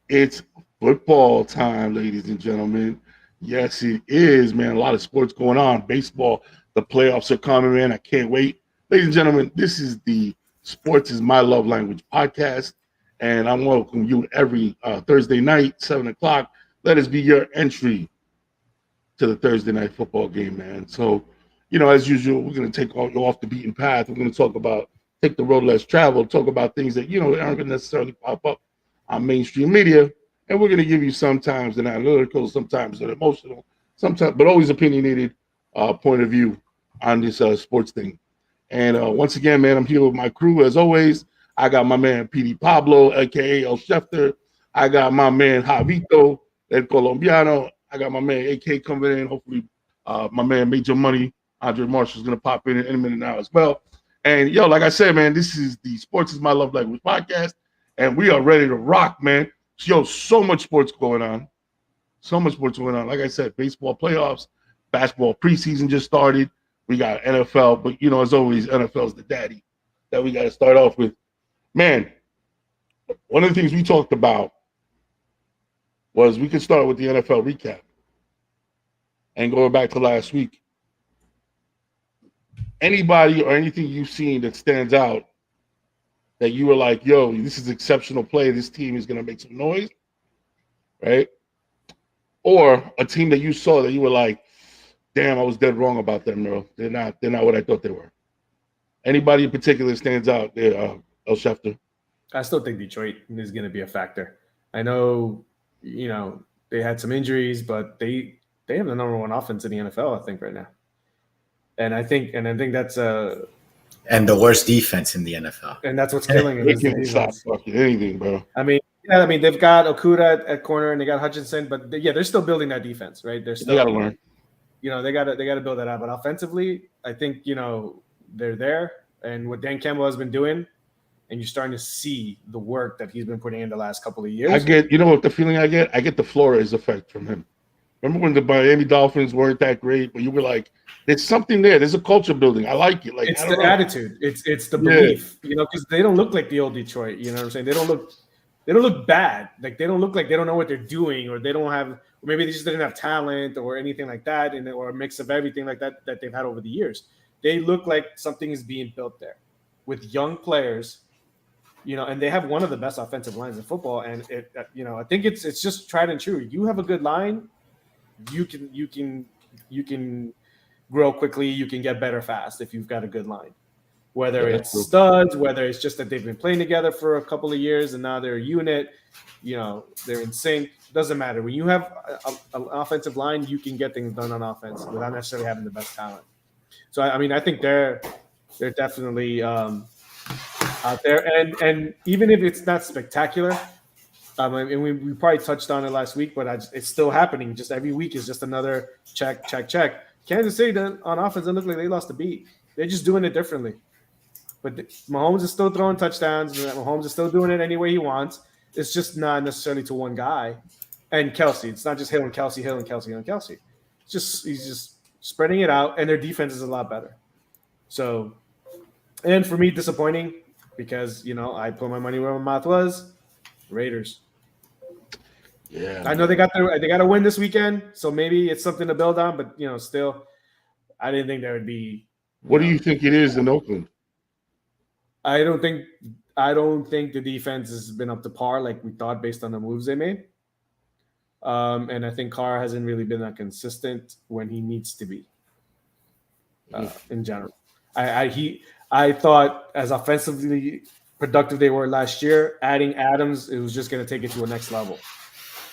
It's football time, ladies and gentlemen. Yes, it is, man. A lot of sports going on. Baseball, the playoffs are coming, man. I can't wait. Ladies and gentlemen, this is the Sports is My Love Language podcast, and I welcome you every Thursday night, 7 o'clock. Let us be your entry to the Thursday night football game, man. So, as usual, we're going to take you off the beaten path. We're going to talk about take the road less traveled, talk about things that, aren't going to necessarily pop up on mainstream media. And we're going to give you sometimes an analytical, sometimes an emotional, sometimes, but always opinionated point of view on this sports thing. And once again, man, I'm here with my crew as always. I got my man PD Pablo, aka El Schefter. I got my man Javito, El Colombiano. I got my man AK coming in. Hopefully, my man Major Money, Andre Marshall's gonna pop in any minute now as well. And yo, like I said, man, this is the Sports is My Love Language podcast, and we are ready to rock, man. Yo, so much sports going on. So much sports going on. Like I said, baseball playoffs, basketball preseason just started. We got NFL, but as always, NFL's the daddy that we got to start off with. Man, one of the things we talked about was we could start with the NFL recap and going back to last week. Anybody or anything you've seen that stands out that you were like, yo, this is exceptional play. This team is going to make some noise, right? Or a team that you saw that you were like, damn, I was dead wrong about them, bro. They're not what I thought they were. Anybody in particular stands out there, El Schefter? I still think Detroit is going to be a factor. I know, they had some injuries, but they have the number one offense in the NFL, I think, right now. And I think that's and the worst defense in the NFL. And that's what's killing them. They can't stop fucking anything, bro. I mean, they've got Okuda at corner and they got Hutchinson, but they're still building that defense, right? They got to learn. They got to build that out. But offensively, I think they're there, and what Dan Campbell has been doing, and you're starting to see the work that he's been putting in the last couple of years. I get, what the feeling I get? I get the Flores effect from him. Remember when the Miami Dolphins weren't that great, but you were like, there's something there. There's a culture building. I like it. Like it's the attitude. It's the belief. Because they don't look like the old Detroit. You know what I'm saying? They don't look bad. Like they don't look like they don't know what they're doing, or they don't have, or maybe they just didn't have talent or anything like that, or a mix of everything like that they've had over the years. They look like something is being built there with young players, and they have one of the best offensive lines in football. And I think it's just tried and true. You have a good line, you can grow quickly. You can get better fast if you've got a good line. Whether it's studs, whether it's just that they've been playing together for a couple of years and now they're a unit, they're in sync. Doesn't matter. When you have an offensive line, you can get things done on offense without necessarily having the best talent. So I think they're definitely out there, and even if it's not spectacular, and we probably touched on it last week, but it's still happening. Just every week is just another check. Kansas City on offense doesn't look like they lost a beat. They're just doing it differently. But Mahomes is still throwing touchdowns. Mahomes is still doing it any way he wants. It's just not necessarily to one guy. And Kelsey, it's not just Hill and Kelsey. It's just he's just spreading it out, and their defense is a lot better. So, and for me, disappointing because I put my money where my mouth was. Raiders. Yeah, I know they got to win this weekend, so maybe it's something to build on. But still, I didn't think there would be. What do you think it is in Oakland? I don't think the defense has been up to par like we thought based on the moves they made. And I think Carr hasn't really been that consistent when he needs to be. In general, I thought as offensively productive they were last year, adding Adams, it was just going to take it to a next level.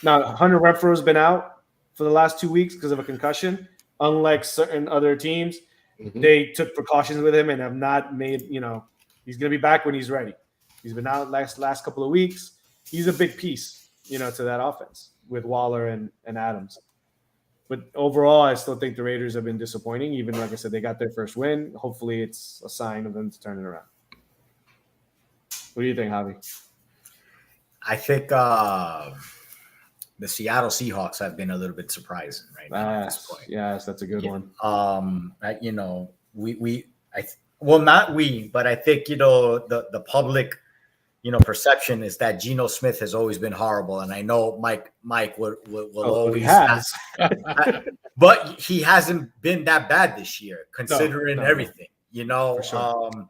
Now, Hunter Renfrow has been out for the last 2 weeks because of a concussion. Unlike certain other teams, they took precautions with him and have not made, he's going to be back when he's ready. He's been out last couple of weeks. He's a big piece, to that offense with Waller and Adams. But overall, I still think the Raiders have been disappointing. Even like I said, they got their first win. Hopefully, it's a sign of them to turn it around. What do you think, Javi? I think the Seattle Seahawks have been a little bit surprising right now at this point. Yes, that's a good one. Not we, but I think the public perception is that Geno Smith has always been horrible, and I know Mike will always he has. but he hasn't been that bad this year, considering everything. For sure.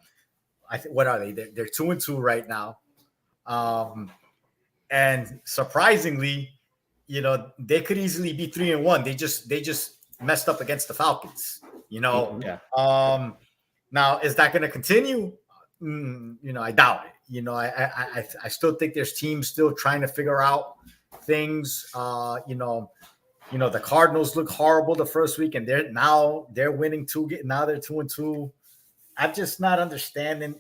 I think what are they? They're 2-2 right now, and surprisingly, they could easily be 3-1. They just messed up against the Falcons. Yeah. Now is that going to continue? I doubt it. I still think there's teams still trying to figure out things. The Cardinals look horrible the first week, and they're winning two. Now they're 2-2. I'm just not understanding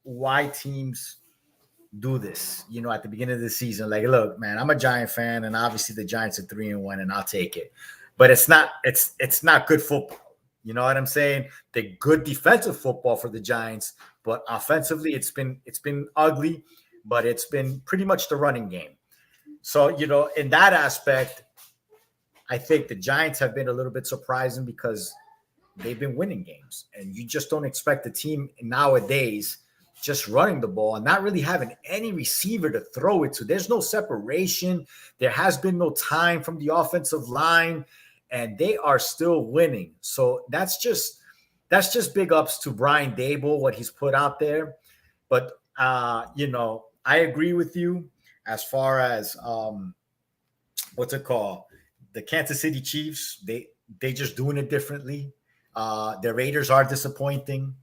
why teams do this. At the beginning of the season, like, look, man, I'm a Giant fan, and obviously the Giants are 3-1, and I'll take it. But it's not good football. You know what I'm saying? They're good defensive football for the Giants, but offensively, it's been ugly. But it's been pretty much the running game. So in that aspect, I think the Giants have been a little bit surprising because they've been winning games, and you just don't expect the team nowadays just running the ball and not really having any receiver to throw it to. There's no separation. There has been no time from the offensive line, and they are still winning. So that's just big ups to Brian Daboll, what he's put out there. But I agree with you as far as what's it called? The Kansas City Chiefs, they just doing it differently. The Raiders are disappointing,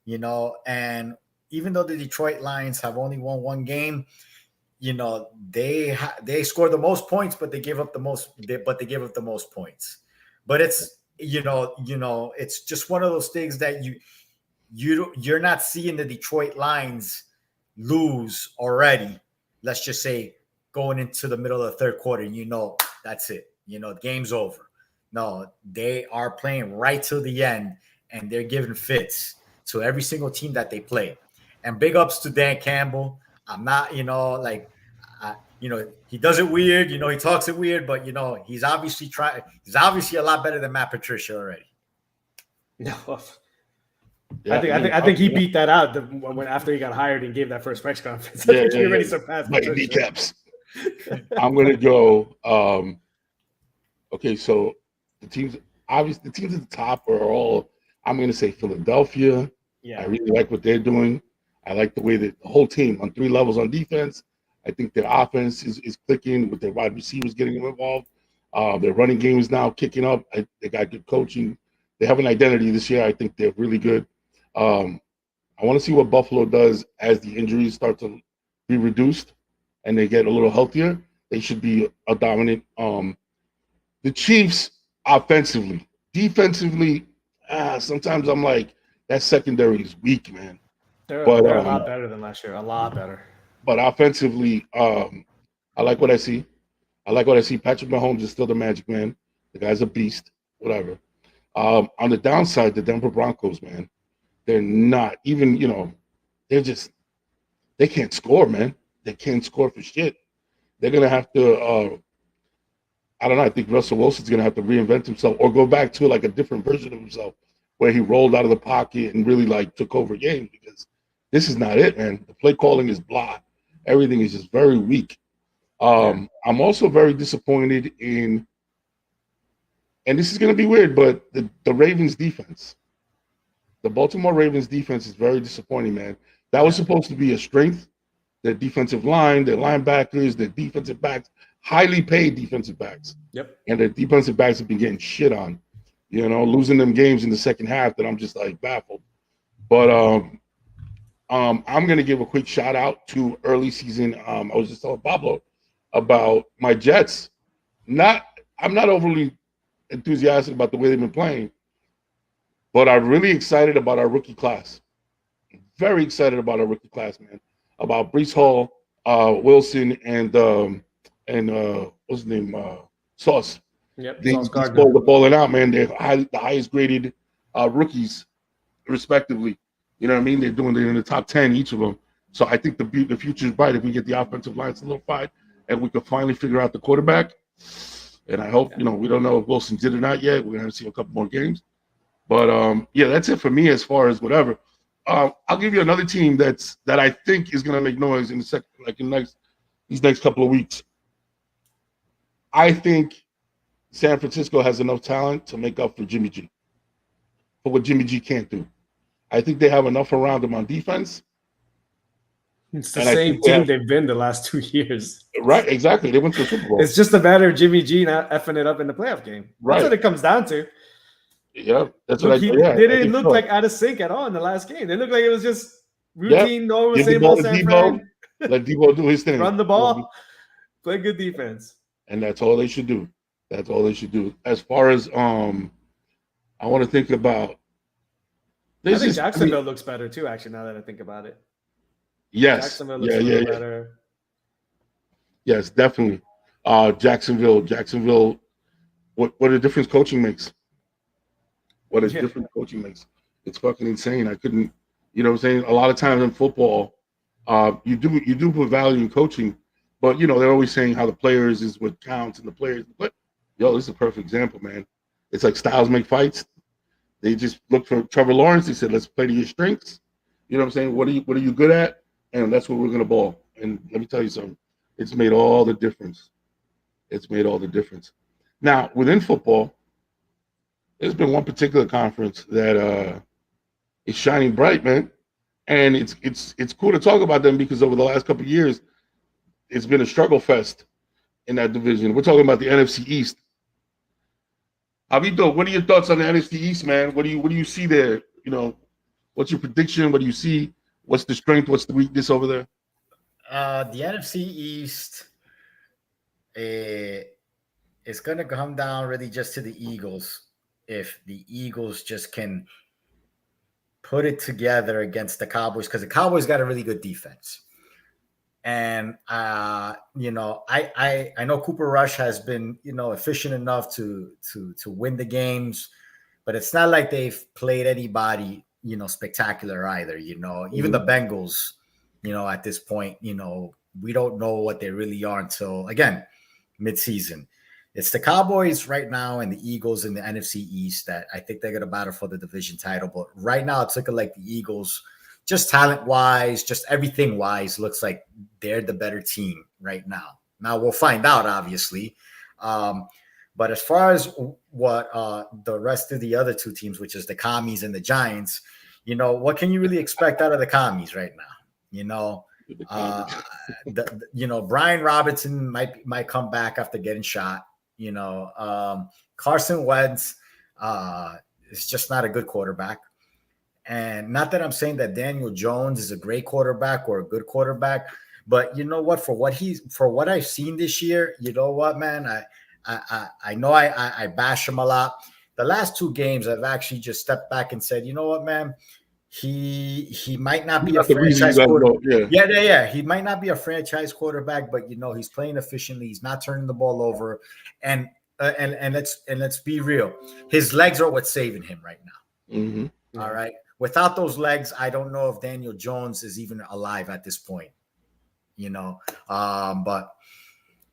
and even though the Detroit Lions have only won one game, they score the most points, but they give up the most points. But it's it's just one of those things that you're not seeing the Detroit Lions lose already. Let's just say going into the middle of the third quarter, that's it. Game's over. No, they are playing right till the end, and they're giving fits to every single team that they play. And big ups to Dan Campbell. I'm not, he does it weird. He talks it weird, but he's obviously a lot better than Matt Patricia already. No, I think he beat that out when after he got hired and gave that first press conference. I think he already surpassed Patricia. Kneecaps. I'm gonna go. Okay, so the teams at the top are all. I'm gonna say Philadelphia. Yeah, I really like what they're doing. I like the way that the whole team on 3 levels on defense. I think their offense is clicking with their wide receivers getting involved. Their running game is now kicking up. They got good coaching. They have an identity this year. I think they're really good. I want to see what Buffalo does as the injuries start to be reduced and they get a little healthier. They should be a dominant. The Chiefs offensively, defensively, sometimes I'm like, that secondary is weak, man. They're a lot better than last year. A lot better. But offensively, I like what I see. Patrick Mahomes is still the magic man. The guy's a beast, whatever. On the downside, the Denver Broncos, man, they're not even, they can't score, man. They can't score for shit. They're going to have to, I don't know, I think Russell Wilson's going to have to reinvent himself or go back to like a different version of himself where he rolled out of the pocket and really like took over games because this is not it, man. The play calling is blah. Everything is just very weak. I'm also very disappointed in, and this is going to be weird, but the Ravens defense, the Baltimore Ravens defense is very disappointing, man. That was supposed to be a strength. Their defensive line, their linebackers, their defensive backs, highly paid defensive backs. Yep. And their defensive backs have been getting shit on, losing them games in the second half that I'm just like baffled. But I'm going to give a quick shout out to early season. I was just telling Pablo about my Jets. I'm not overly enthusiastic about the way they've been playing, but I'm really excited about our rookie class. Very excited about our rookie class, man. About Breece Hall, Wilson, and what's his name? Sauce. Yep. These boys are balling out, man. They're the highest graded rookies, respectively. You know what I mean? They're in the top 10, each of them. So I think the future is bright if we get the offensive line solidified and we can finally figure out the quarterback. And I hope, we don't know if Wilson did or not yet. We're going to see a couple more games. But, that's it for me as far as whatever. I'll give you another team that I think is going to make noise in the second, like in these next couple of weeks. I think San Francisco has enough talent to make up for Jimmy G, for what Jimmy G can't do. I think they have enough around him on defense. It's the same team they've been the last 2 years. Right, exactly. They went to the Super Bowl. It's just a matter of Jimmy G not effing it up in the playoff game. Right. That's what it comes down to. Yeah, that's Look, what I They didn't look like out of sync at all in the last game. They looked like it was just routine, normal, Give the same ball old to San Debo. Fran. Let Debo do his thing. Run the ball. Play good defense. And that's all they should do. That's all they should do. As far as I want to think about. I think Jacksonville looks better too. Actually, now that I think about it. Yes. Jacksonville looks a little better. Yes, definitely. Jacksonville. What a difference coaching makes. What a difference coaching makes. It's fucking insane. I couldn't. You know what I'm saying? A lot of times in football, you do put value in coaching, but you know they're always saying how the players is what counts and the players. But yo, this is a perfect example, man. It's like styles make fights. They just looked for Trevor Lawrence. They said, let's play to your strengths. You know what I'm saying? What are you good at? And that's what we're gonna ball. And let me tell you something. It's made all the difference. It's made all the difference. Now, within football, there's been one particular conference that is shining bright, man. And it's cool to talk about them because over the last couple of years, it's been a struggle fest in that division. We're talking about the NFC East. Javito, what are your thoughts on the NFC East, man? What do you see there? You know, what's your prediction? What do you see? What's the strength? What's the weakness over there? The NFC East is going to come down really just to the Eagles. If the Eagles just can put it together against the Cowboys, because the Cowboys got a really good defense. And, you know, I know Cooper Rush has been, you know, efficient enough to win the games, but it's not like they've played anybody, you know, spectacular either. You know, even the Bengals, you know, at this point, you know, we don't know what they really are until, again, midseason. It's the Cowboys right now and the Eagles in the NFC East that I think they're going to battle for the division title. But right now, it's looking like the Eagles, just talent-wise, just everything-wise, looks like they're the better team right now. Now, we'll find out, obviously. But as far as what the rest of the other two teams, which is the Commies and the Giants, you know, what can you really expect out of the Commies right now? You know, you know, Brian Robinson might come back after getting shot. You know, Carson Wentz is just not a good quarterback. And not that I'm saying that Daniel Jones is a great quarterback or a good quarterback, but you know what? For what I've seen this year, you know what, man? I know I bash him a lot. The last two games, I've actually just stepped back and said, you know what, man? He might not be a franchise quarterback. Yeah. He might not be a franchise quarterback, but you know he's playing efficiently. He's not turning the ball over, and let's be real. His legs are what's saving him right now. Mm-hmm. All right. Without those legs, I don't know if Daniel Jones is even alive at this point. You know, but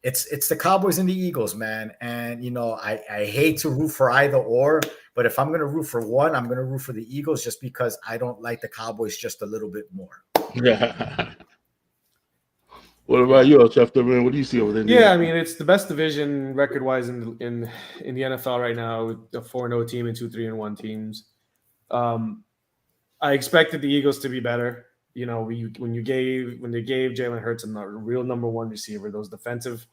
it's the Cowboys and the Eagles, man. And you know, I hate to root for either or. But if I'm going to root for one, I'm going to root for the Eagles just because I don't like the Cowboys just a little bit more. Yeah. What about you, Schefter, man? What do you see over there? Yeah, I mean, it's the best division record-wise in the NFL right now with a 4-0 team and 2 3-1 teams. I expected the Eagles to be better. You know, when they gave Jalen Hurts a real number one receiver, those defensive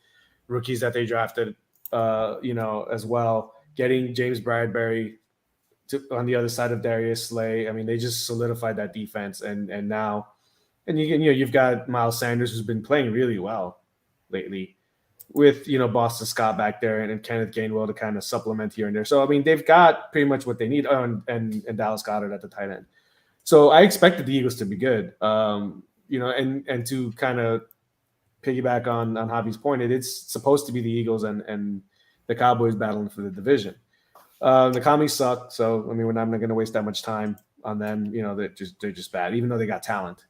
rookies that they drafted, you know, as well. Getting James Bradbury on the other side of Darius Slay. I mean, they just solidified that defense, and now, and you've got Miles Sanders, who's been playing really well lately, with Boston Scott back there and Kenneth Gainwell to kind of supplement here and there. So I mean, they've got pretty much what they need, and Dallas Goedert at the tight end. So I expected the Eagles to be good, and to kind of piggyback on Javi's point, it's supposed to be the Eagles and the Cowboys battling for the division. The Commies suck, so I mean, we're not going to waste that much time on them. They're just bad, even though they got talent.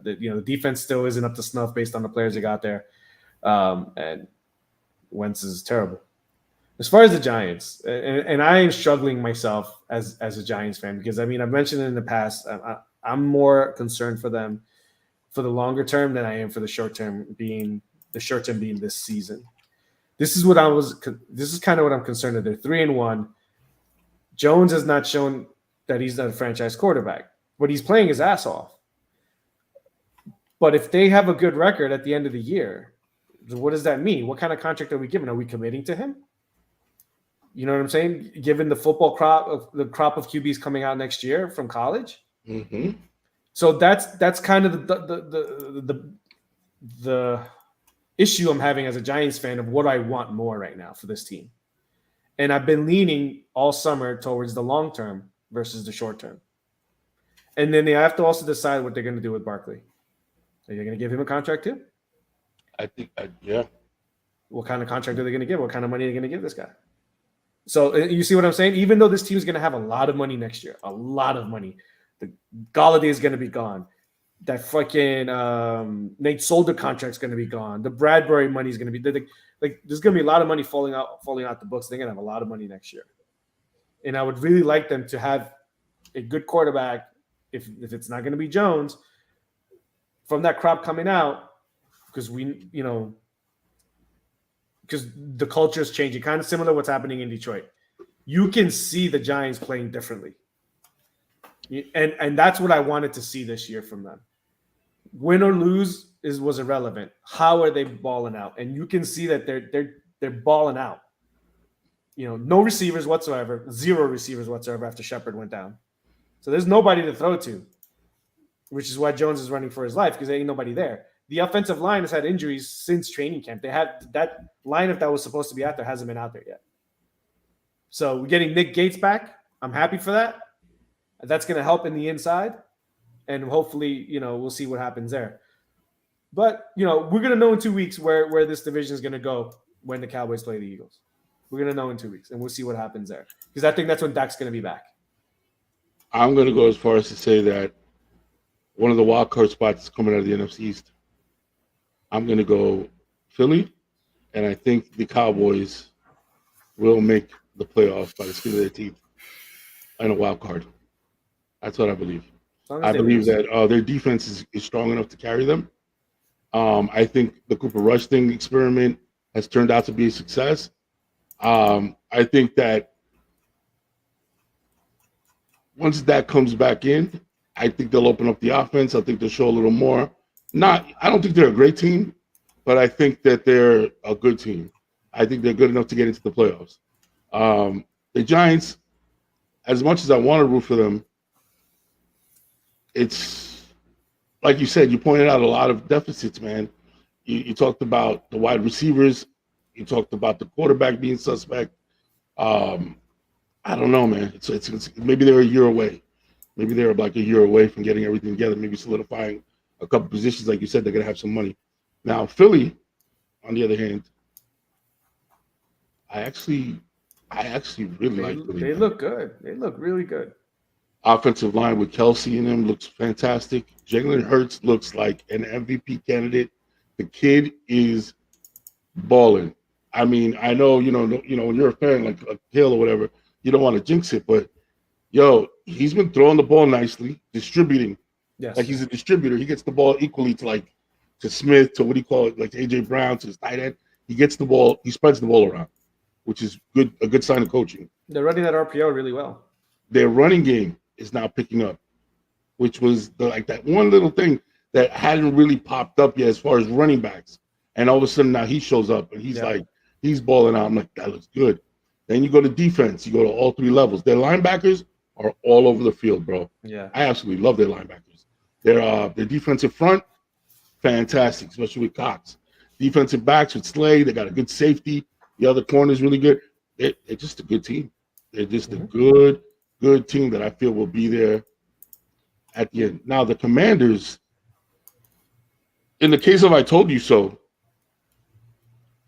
The defense still isn't up to snuff based on the players they got there, and Wentz is terrible. As far as the Giants, and I am struggling myself as a Giants fan because I mean I've mentioned it in the past. I'm more concerned for them for the longer term than I am for the short term being this season. This is kind of what I'm concerned with. They're 3-1. Jones has not shown that he's not a franchise quarterback, but he's playing his ass off. But if they have a good record at the end of the year, what does that mean? What kind of contract are we giving? Are we committing to him? You know what I'm saying? Given the crop of QBs coming out next year from college, so that's kind of the issue I'm having as a Giants fan of what I want more right now for this team. And I've been leaning all summer towards the long term versus the short term. And then they have to also decide what they're going to do with Barkley. Are you going to give him a contract too? I think, yeah. What kind of contract are they going to give? What kind of money are they going to give this guy? So you see what I'm saying? Even though this team is going to have a lot of money next year, a lot of money. The Galladay is going to be gone. That fucking Nate Solder contract is going to be gone. The Bradbury money is going to be like there's going to be a lot of money falling out the books. They're going to have a lot of money next year, and I would really like them to have a good quarterback. If it's not going to be Jones, from that crop coming out, because because the culture is changing, kind of similar to what's happening in Detroit. You can see the Giants playing differently. And that's what I wanted to see this year from them. Win or lose was irrelevant. How are they balling out? And you can see that they're balling out. No receivers whatsoever, 0 receivers whatsoever after Shepard went down. So there's nobody to throw to, which is why Jones is running for his life because there ain't nobody there. The offensive line has had injuries since training camp. They had that lineup that was supposed to be out there hasn't been out there yet. So we're getting Nick Gates back. I'm happy for that. That's going to help in the inside. And hopefully, we'll see what happens there. But, we're going to know in 2 weeks where this division is going to go when the Cowboys play the Eagles. We're going to know in 2 weeks, and we'll see what happens there. Because I think that's when Dak's going to be back. I'm going to go as far as to say that one of the wild card spots is coming out of the NFC East. I'm going to go Philly, and I think the Cowboys will make the playoffs by the skin of their teeth and a wild card. That's what I believe. I believe that their defense is strong enough to carry them. I think the Cooper Rush thing experiment has turned out to be a success. I think that once that comes back in, I think they'll open up the offense. I think they'll show a little more. I don't think they're a great team, but I think that they're a good team. I think they're good enough to get into the playoffs. The Giants, as much as I want to root for them, it's like you said, you pointed out a lot of deficits, man. You talked about the wide receivers. You talked about the quarterback being suspect. I don't know, man. It's maybe they're a year away. Maybe they're like a year away from getting everything together, maybe solidifying a couple positions. Like you said, they're going to have some money. Now, Philly, on the other hand, I actually really like Philly. They look good. They look really good. Offensive line with Kelsey in them looks fantastic. Jalen Hurts looks like an MVP candidate. The kid is balling. I mean, I know, when you're a fan like a Hill or whatever, you don't want to jinx it, but he's been throwing the ball nicely, distributing. Yes. Like he's a distributor. He gets the ball equally to Smith, to what do you call it, like to AJ Brown, to his tight end. He gets the ball, he spreads the ball around, which is a good sign of coaching. They're running that RPO really well. Their running game is now picking up, which was that one little thing that hadn't really popped up yet as far as running backs. And all of a sudden now he shows up and he's balling out. I'm like, that looks good. Then you go to defense. You go to all 3 levels. Their linebackers are all over the field, bro. Yeah. I absolutely love their linebackers. Their defensive front, fantastic, especially with Cox. Defensive backs with Slade, they got a good safety. The other corner is really good. They're just a good team. They're just a good team that I feel will be there at the end. Now, the Commanders, in the case of I told you so,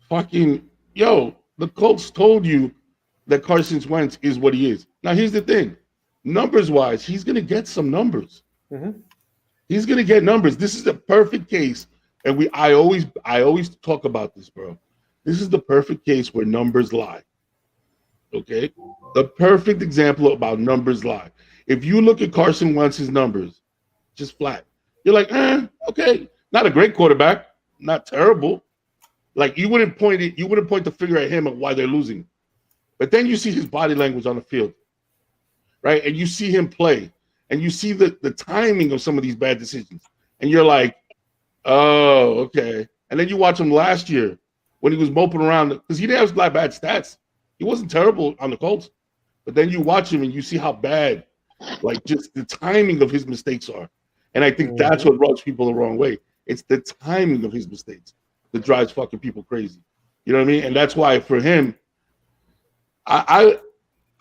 the Colts told you that Carson Wentz is what he is. Now, here's the thing. Numbers-wise, he's going to get some numbers. Mm-hmm. He's going to get numbers. This is the perfect case, and I always talk about this, bro. This is the perfect case where numbers lie. Okay, the perfect example about numbers lie. If you look at Carson Wentz's numbers, just flat, you're like, okay, not a great quarterback, not terrible. Like you wouldn't point the finger at him of why they're losing. But then you see his body language on the field, right? And you see him play, and you see the timing of some of these bad decisions, and you're like, oh, okay. And then you watch him last year when he was moping around because he didn't have bad stats. He wasn't terrible on the Colts, but then you watch him and you see how bad, like just the timing of his mistakes are. And I think that's what rubs people the wrong way. It's the timing of his mistakes that drives fucking people crazy. You know what I mean? And that's why for him, I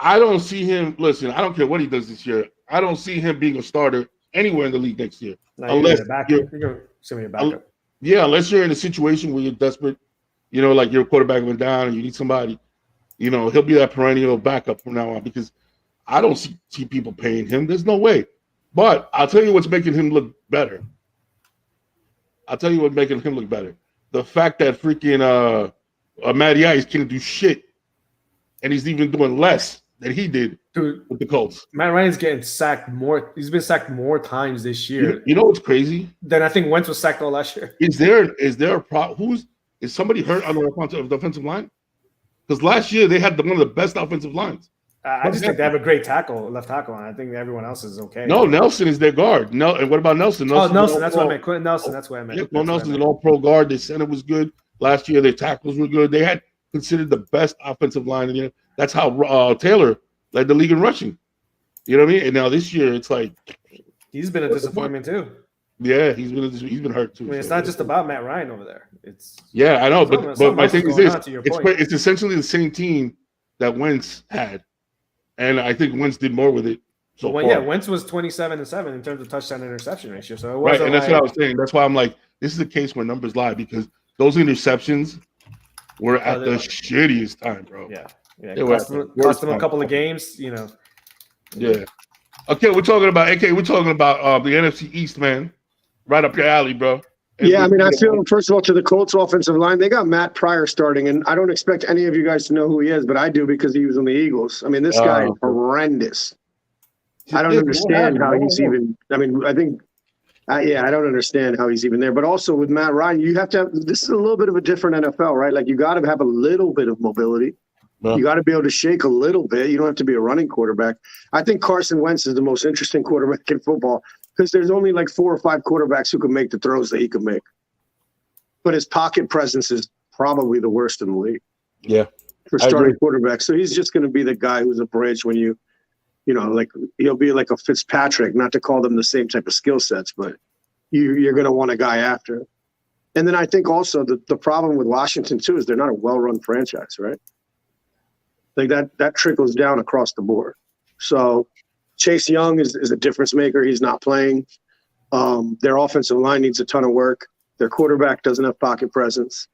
don't see him. Listen, I don't care what he does this year. I don't see him being a starter anywhere in the league next year. Unless you're a backup. Yeah, unless you're in a situation where you're desperate, you know, like your quarterback went down and you need somebody, you know, he'll be that perennial backup from now on because I don't see people paying him. There's no way. But I'll tell you what's making him look better. The fact that freaking Matty Ice can't do shit, and he's even doing less than he did with the Colts. Matt Ryan's getting sacked more. He's been sacked more times this year. You know what's crazy? Than I think Wentz was sacked all last year. Is there a problem? Is somebody hurt on the offensive line? Because last year they had one of the best offensive lines. I just think they have a great left tackle, and I think everyone else is okay. No, Nelson is their guard. No, and what about Nelson? Nelson. That's what I meant. Quentin Nelson. That's what I meant. Yeah, Nelson's an all-pro guard. Their center was good last year. Their tackles were good. They had considered the best offensive line in the year. That's how Taylor led the league in rushing. You know what I mean? And now this year, it's like he's been a disappointment too. Yeah, he's been hurt too. I mean, it's not just about Matt Ryan over there. It's I know, but my thing is this: it's essentially the same team that Wentz had, and I think Wentz did more with it. So Wentz was 27-7 in terms of touchdown interception ratio. So it right, and that's what I was saying. That's why I'm like, this is a case where numbers lie because those interceptions were at the shittiest time, bro. Yeah. Cost them a couple of games, you know. Yeah. Okay, we're talking about the NFC East, man. Right up your alley, bro. And I mean, I feel, first of all, to the Colts offensive line, they got Matt Pryor starting, and I don't expect any of you guys to know who he is, but I do because he was on the Eagles. I mean, this guy is horrendous. I don't understand how he's even – I mean, I think I don't understand how he's even there. But also with Matt Ryan, you have to have – this is a little bit of a different NFL, right? Like you got to have a little bit of mobility. You got to be able to shake a little bit. You don't have to be a running quarterback. I think Carson Wentz is the most interesting quarterback in football because there's only like 4 or 5 quarterbacks who can make the throws that he can make. But his pocket presence is probably the worst in the league. Yeah. For starting quarterback. So he's just going to be the guy who's a bridge when you know, like he'll be like a Fitzpatrick, not to call them the same type of skill sets, but you're going to want a guy after. And then I think also the problem with Washington too is they're not a well-run franchise, right? Like that trickles down across the board. So Chase Young is a difference maker. He's not playing. Their offensive line needs a ton of work. Their quarterback doesn't have pocket presence.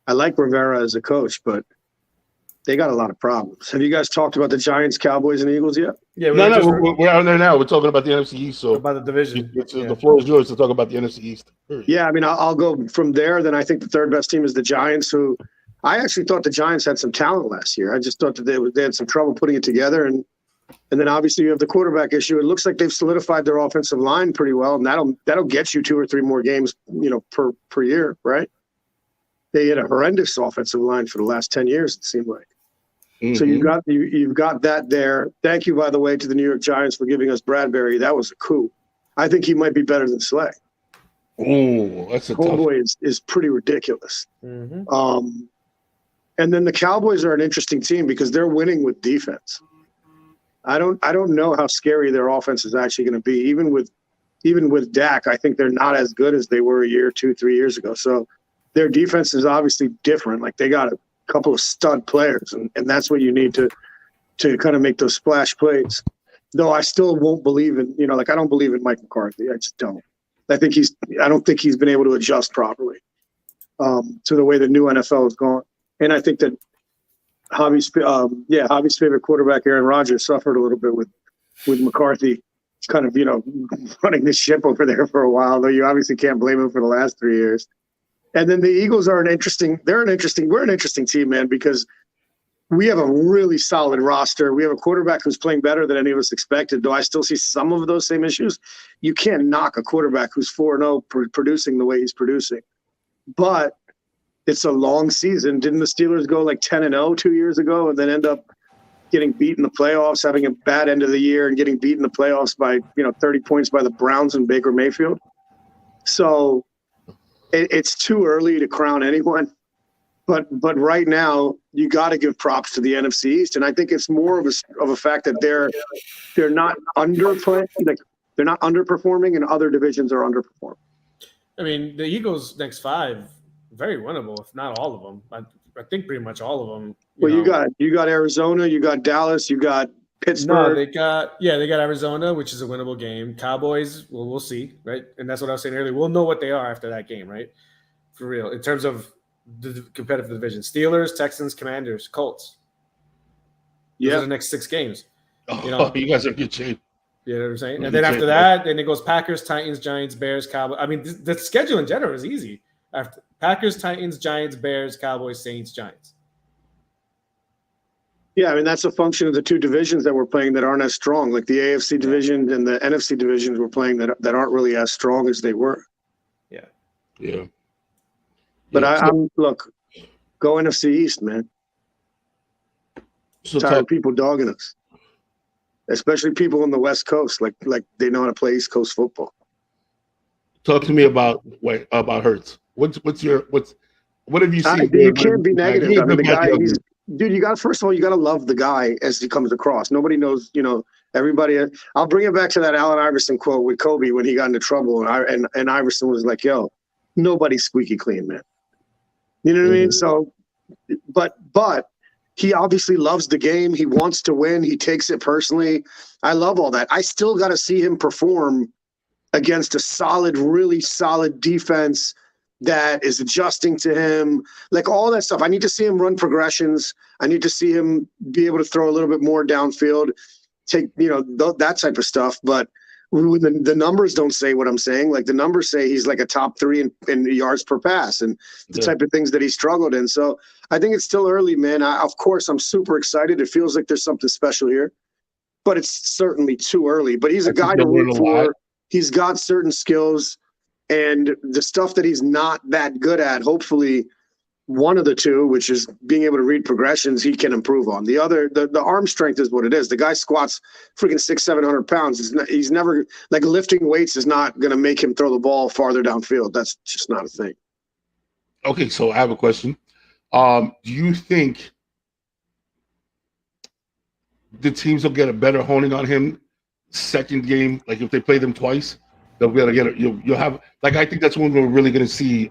I like Rivera as a coach, but they got a lot of problems. Have you guys talked about the Giants, Cowboys, and Eagles yet? Yeah, we're out there now. We're talking about the NFC East. So about the division. The floor is yours to talk about the NFC East. Yeah, I mean, I'll go from there. Then I think the third best team is the Giants, who I actually thought the Giants had some talent last year. I just thought that they had some trouble putting it together. And then obviously you have the quarterback issue. It looks like they've solidified their offensive line pretty well, and that'll get you 2 or 3 more games, you know, per year, right? They had a horrendous offensive line for the last 10 years, it seemed like. So you've got that there. Thank you, by the way, to the New York Giants for giving us Bradbury. That was a coup. I think he might be better than Slay. Oh, that's a Homeboy is pretty ridiculous. And then the Cowboys are an interesting team because they're winning with defense. I don't know how scary their offense is actually going to be. Even with Dak, I think they're not as good as they were a year, 2, 3 years ago. So their defense is obviously different. Like they got a couple of stud players, and that's what you need to kind of make those splash plays. Though I still won't believe in, you know, like I don't believe in Mike McCarthy. I just don't. I don't think he's been able to adjust properly to the way the new NFL has gone. And I think that Javi's favorite quarterback, Aaron Rodgers, suffered a little bit with McCarthy kind of, you know, running the ship over there for a while, though you obviously can't blame him for the last 3 years. And then the Eagles are we're an interesting team, man, because we have a really solid roster. We have a quarterback who's playing better than any of us expected. Do I still see some of those same issues? You can't knock a quarterback who's 4-0 producing the way he's producing. But it's a long season. Didn't the Steelers go like 10-0 2 years ago and then end up getting beat in the playoffs, having a bad end of the year and getting beat in the playoffs by 30 points by the Browns and Baker Mayfield? So it's too early to crown anyone. But right now, you got to give props to the NFC East, and I think it's more of a fact that they're not underplaying, like they're not underperforming, and other divisions are underperforming. I mean, the Eagles' next 5 very winnable, if not all of them. I think pretty much all of them. You got Arizona, you got Dallas, you got Pittsburgh. No, they got Arizona, which is a winnable game. Cowboys, well, we'll see, right? And that's what I was saying earlier. We'll know what they are after that game, right? For real, in terms of the competitive division. Steelers, Texans, Commanders, Colts. Those are the next 6 games. You guys are in good shape. You know what I'm saying? And then after that, then it goes Packers, Titans, Giants, Bears, Cowboys. I mean, the schedule in general is easy. After Packers, Titans, Giants, Bears, Cowboys, Saints, Giants. Yeah, I mean, that's a function of the 2 divisions that we're playing that aren't as strong. Like the AFC division and the NFC divisions we're playing that aren't really as strong as they were. Yeah. But I'm look, go NFC East, man. So Tired of people dogging us, especially people on the West Coast, like they know how to play East Coast football. Talk to me about Hurts. What have you seen? You can't be negative. I mean, the guy, first of all, you got to love the guy as he comes across. Nobody knows, everybody. I'll bring it back to that Allen Iverson quote with Kobe when he got into trouble, and Iverson was like, "Yo, nobody's squeaky clean, man." You know what I mean? So, but he obviously loves the game. He wants to win. He takes it personally. I love all that. I still got to see him perform against a really solid defense that is adjusting to him, like all that stuff. I need to see him run progressions. I need to see him be able to throw a little bit more downfield, take, that type of stuff. But the numbers don't say what I'm saying. Like the numbers say he's like a top 3 in yards per pass and the type of things that he struggled in. So I think it's still early, man. Of course, I'm super excited. It feels like there's something special here, but it's certainly too early. But he's a guy to root for. He's got certain skills, and the stuff that he's not that good at, hopefully one of the 2, which is being able to read progressions, he can improve on. The other, the arm strength is what it is. The guy squats freaking 600-700 pounds. He's never, like, lifting weights is not going to make him throw the ball farther downfield. That's just not a thing. Okay, so I have a question. Do you think the teams will get a better honing on him second game? Like if they play them twice, they'll be able to get it. You'll have, like, I think that's when we're really going to see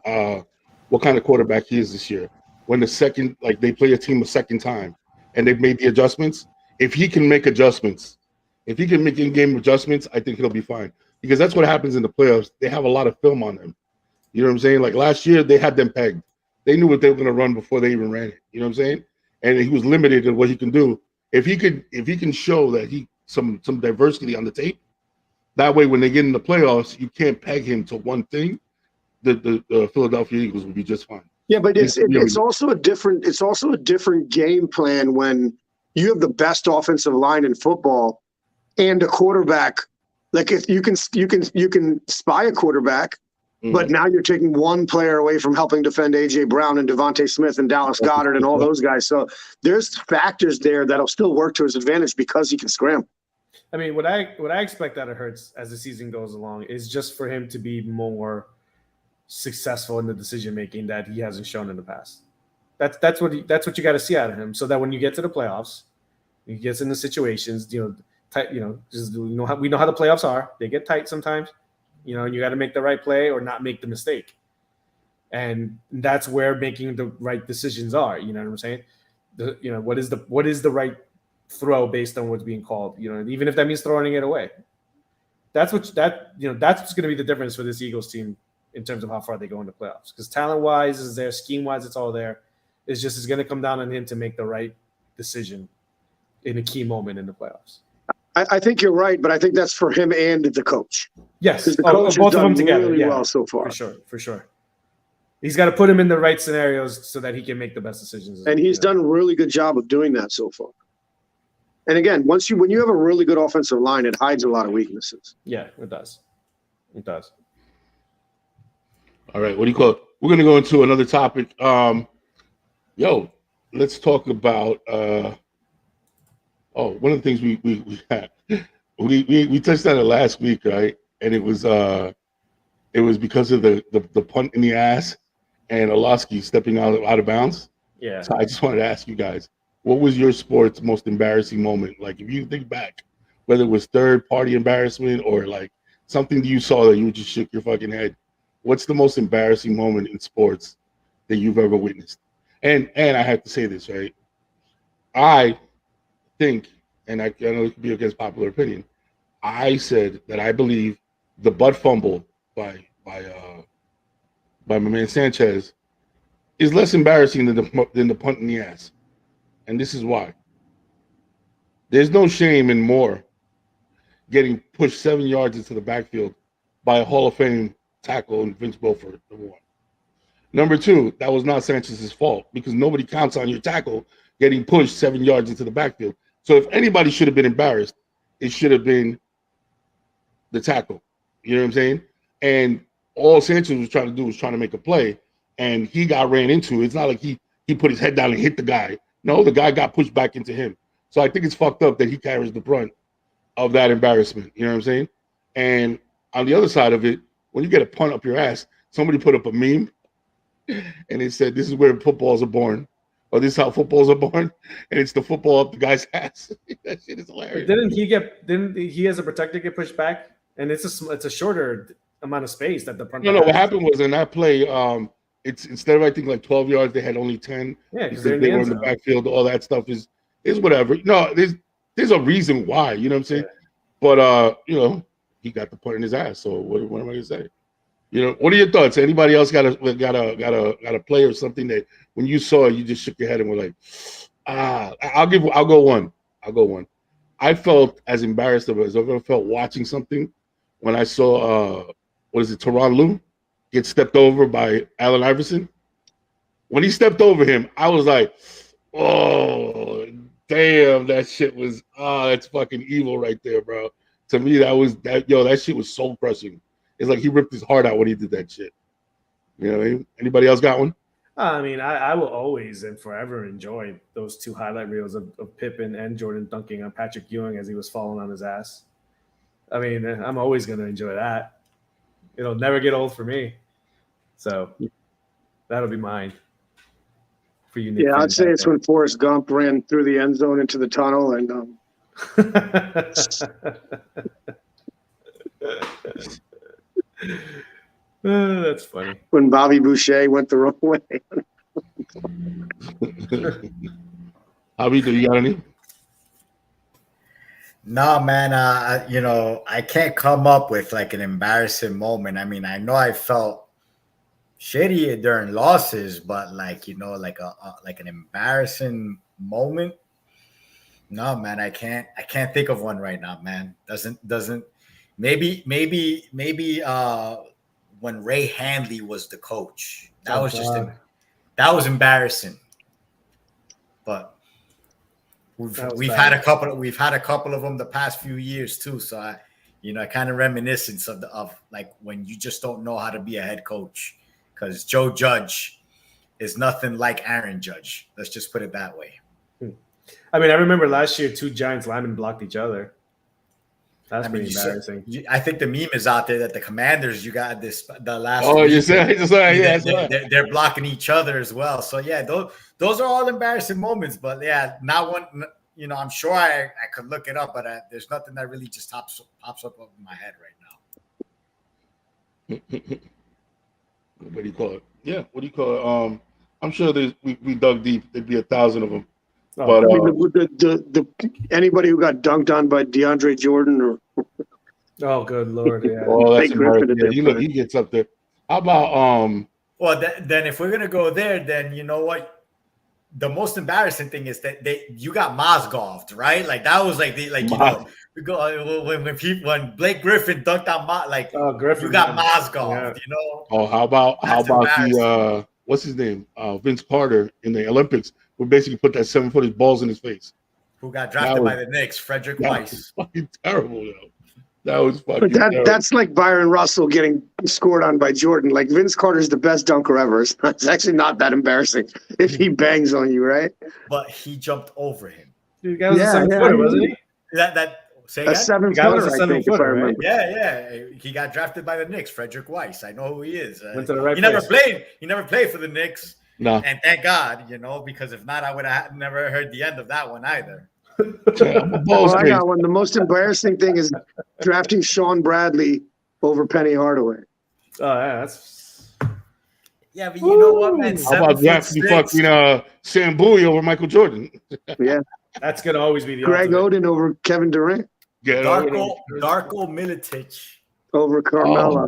what kind of quarterback he is this year. When they play a team a second time and they've made the adjustments. If he can make adjustments, if he can make in-game adjustments, I think he'll be fine. Because that's what happens in the playoffs. They have a lot of film on them. You know what I'm saying? Like last year, they had them pegged. They knew what they were going to run before they even ran it. You know what I'm saying? And he was limited in what he can do. If he can show that some diversity on the tape, that way when they get in the playoffs, you can't peg him to one thing. The Philadelphia Eagles will be just fine. Yeah, but it's also a different game plan when you have the best offensive line in football and a quarterback. Like if you can spy a quarterback, but now you're taking one player away from helping defend AJ Brown and Devontae Smith and Dallas Goedert and all those guys. So there's factors there that'll still work to his advantage because he can scramble. I mean, what I expect out of Hurts as the season goes along is just for him to be more successful in the decision making that he hasn't shown in the past. That's what you got to see out of him, so that when you get to the playoffs, he gets into situations, tight, we know how the playoffs are. They get tight sometimes, and you got to make the right play or not make the mistake. And that's where making the right decisions are. You know what I'm saying? What is the right throw based on what's being called? Even if that means throwing it away. That's what's going to be the difference for this Eagles team in terms of how far they go in the playoffs. Because talent-wise is there, scheme-wise it's all there. It's going to come down on him to make the right decision in a key moment in the playoffs. I think you're right, but I think that's for him and the coach. Yes, because the coach both has of them done together, really well so far. For sure. He's got to put him in the right scenarios so that he can make the best decisions. And he's done a really good job of doing that so far. And again, when you have a really good offensive line, it hides a lot of weaknesses. Yeah, it does. It does. All right, what do you call it? We're gonna go into another topic. Let's talk about one of the things we had. We touched on it last week, right? And it was because of the punt in the ass and Olowski stepping out of bounds. Yeah. So I just wanted to ask you guys, what was your sport's most embarrassing moment? Like, if you think back, whether it was third party embarrassment or like something that you saw that you just shook your fucking head. What's the most embarrassing moment in sports that you've ever witnessed? And I have to say this, right? I think, and I know it could be against popular opinion, I said that I believe the butt fumble by my man Sanchez is less embarrassing than the punt in the ass. And this is why. There's no shame in more getting pushed 7 yards into the backfield by a Hall of Fame tackle in Vince Wilfork, number one. Number two, that was not Sanchez's fault because nobody counts on your tackle getting pushed 7 yards into the backfield. So if anybody should have been embarrassed, it should have been the tackle. You know what I'm saying? And all Sanchez was trying to do was trying to make a play, and he got ran into. It's not like he put his head down and hit the guy. No, the guy got pushed back into him. So I think it's fucked up that he carries the brunt of that embarrassment. You know what I'm saying? And on the other side of it, when you get a punt up your ass, somebody put up a meme and it said, "This is where footballs are born," or "This is how footballs are born," and it's the football up the guy's ass. That shit is hilarious. Didn't he as a protector get pushed back? And it's a shorter amount of space that the punt. No. What happened was in that play, it's instead of I think like 12 yards, they had only 10. Yeah, because they were in the backfield. All that stuff is whatever. No, there's a reason why. You know what I'm saying? Yeah. But he got the punt in his ass. So what am I gonna say? What are your thoughts? Anybody else got a play or something that when you saw it, you just shook your head and were like, I'll go one. I felt as embarrassed as I've ever felt watching something when I saw Teron Lue get stepped over by Allen Iverson. When he stepped over him, I was like, oh damn, that shit was that's fucking evil right there, bro. To me, that shit was soul crushing. It's like he ripped his heart out when he did that shit. You know what I mean? Anybody else got one? I mean, I will always and forever enjoy those two highlight reels of Pippen and Jordan dunking on Patrick Ewing as he was falling on his ass. I mean, I'm always going to enjoy that. It'll never get old for me. So that'll be mine. For you, Nick. Yeah, I'd say it's when Forrest Gump ran through the end zone into the tunnel and that's funny. When Bobby Boucher went the wrong way. Javi, do you got any? No, man. I can't come up with like an embarrassing moment. I mean, I know I felt shitty during losses, but like an embarrassing moment. No, man. I can't think of one right now, man. Doesn't. Maybe when Ray Handley was the coach, that was embarrassing. But we've had a couple of them the past few years too. So I kind of reminiscence of like when you just don't know how to be a head coach because Joe Judge is nothing like Aaron Judge. Let's just put it that way. I mean, I remember last year 2 Giants linemen blocked each other. That's pretty embarrassing. I think the meme is out there that the Commanders, you got the last. Oh, you said, yeah, they're blocking each other as well. So yeah, those are all embarrassing moments. But yeah, not one. I'm sure I could look it up, but there's nothing that really just pops up in my head right now. What do you call it? Yeah, what do you call it? I'm sure we dug deep. There'd be 1,000 of them. Oh, but the anybody who got dunked on by DeAndre Jordan or oh, good Lord, yeah. Oh, that's he gets up there. How about Well, then if we're gonna go there, then you know what? the most embarrassing thing is that you got Mozgoved, right? Like that was like when Blake Griffin dunked on Griffin, you got yeah. Mozgoved, Oh, how about embarrassing. the what's his name? Vince Carter in the Olympics, who basically put that 7-foot balls in his face. Who got drafted by the Knicks? Frederick Weiss. Was fucking terrible, though. That was fucking But terrible. that's like Byron Russell getting scored on by Jordan. Like Vince Carter's the best dunker ever. It's actually not that embarrassing if he bangs on you, right? But he jumped over him. The guy was a 7-footer, wasn't he? Say A again? 7-footer, I think, if I right? remember. Yeah. He got drafted by the Knicks. Frederick Weiss. I know who he is. Went to the right he never place. played. He never played for the Knicks. No. And thank God, because if not, I would have never heard the end of that one either. Well, I got one. The most embarrassing thing is drafting Sean Bradley over Penny Hardaway. Oh, yeah, that's. Yeah, but you know what, man? How about drafting fucking Sam Bowie over Michael Jordan? Yeah. That's gonna always be the Greg ultimate. Oden over Kevin Durant. Darko Milicic over Carmelo.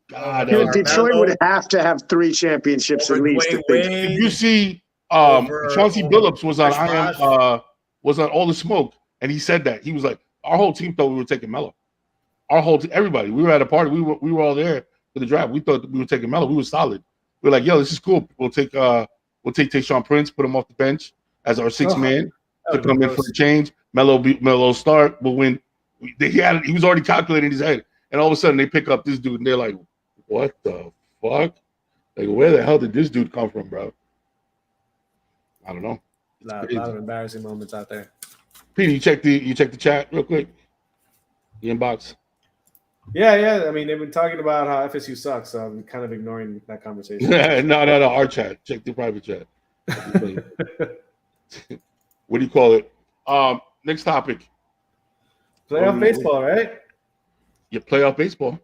God, Dude, Detroit would have to have 3 championships at least. Did you see Chauncey Billups was on was on All the Smoke, and he said that he was like, our whole team thought we were taking Melo. Our whole team, everybody, we were at a party, we were all there for the draft. We thought we were taking Melo. We were solid. We were like, yo, this is cool. We'll take Tayshaun Prince, put him off the bench as our 6th man to come in for the change. Melo start, but when he was already calculating in his head, and all of a sudden they pick up this dude, and they're like, what the fuck? Like, where the hell did this dude come from, bro? I don't know. A lot of embarrassing moments out there. Peter, you check the chat real quick. The inbox. Yeah. I mean, they've been talking about how FSU sucks, so I'm kind of ignoring that conversation. no. Our chat. Check the private chat. What do you call it? Next topic. Playoff baseball, right? Yeah, playoff baseball.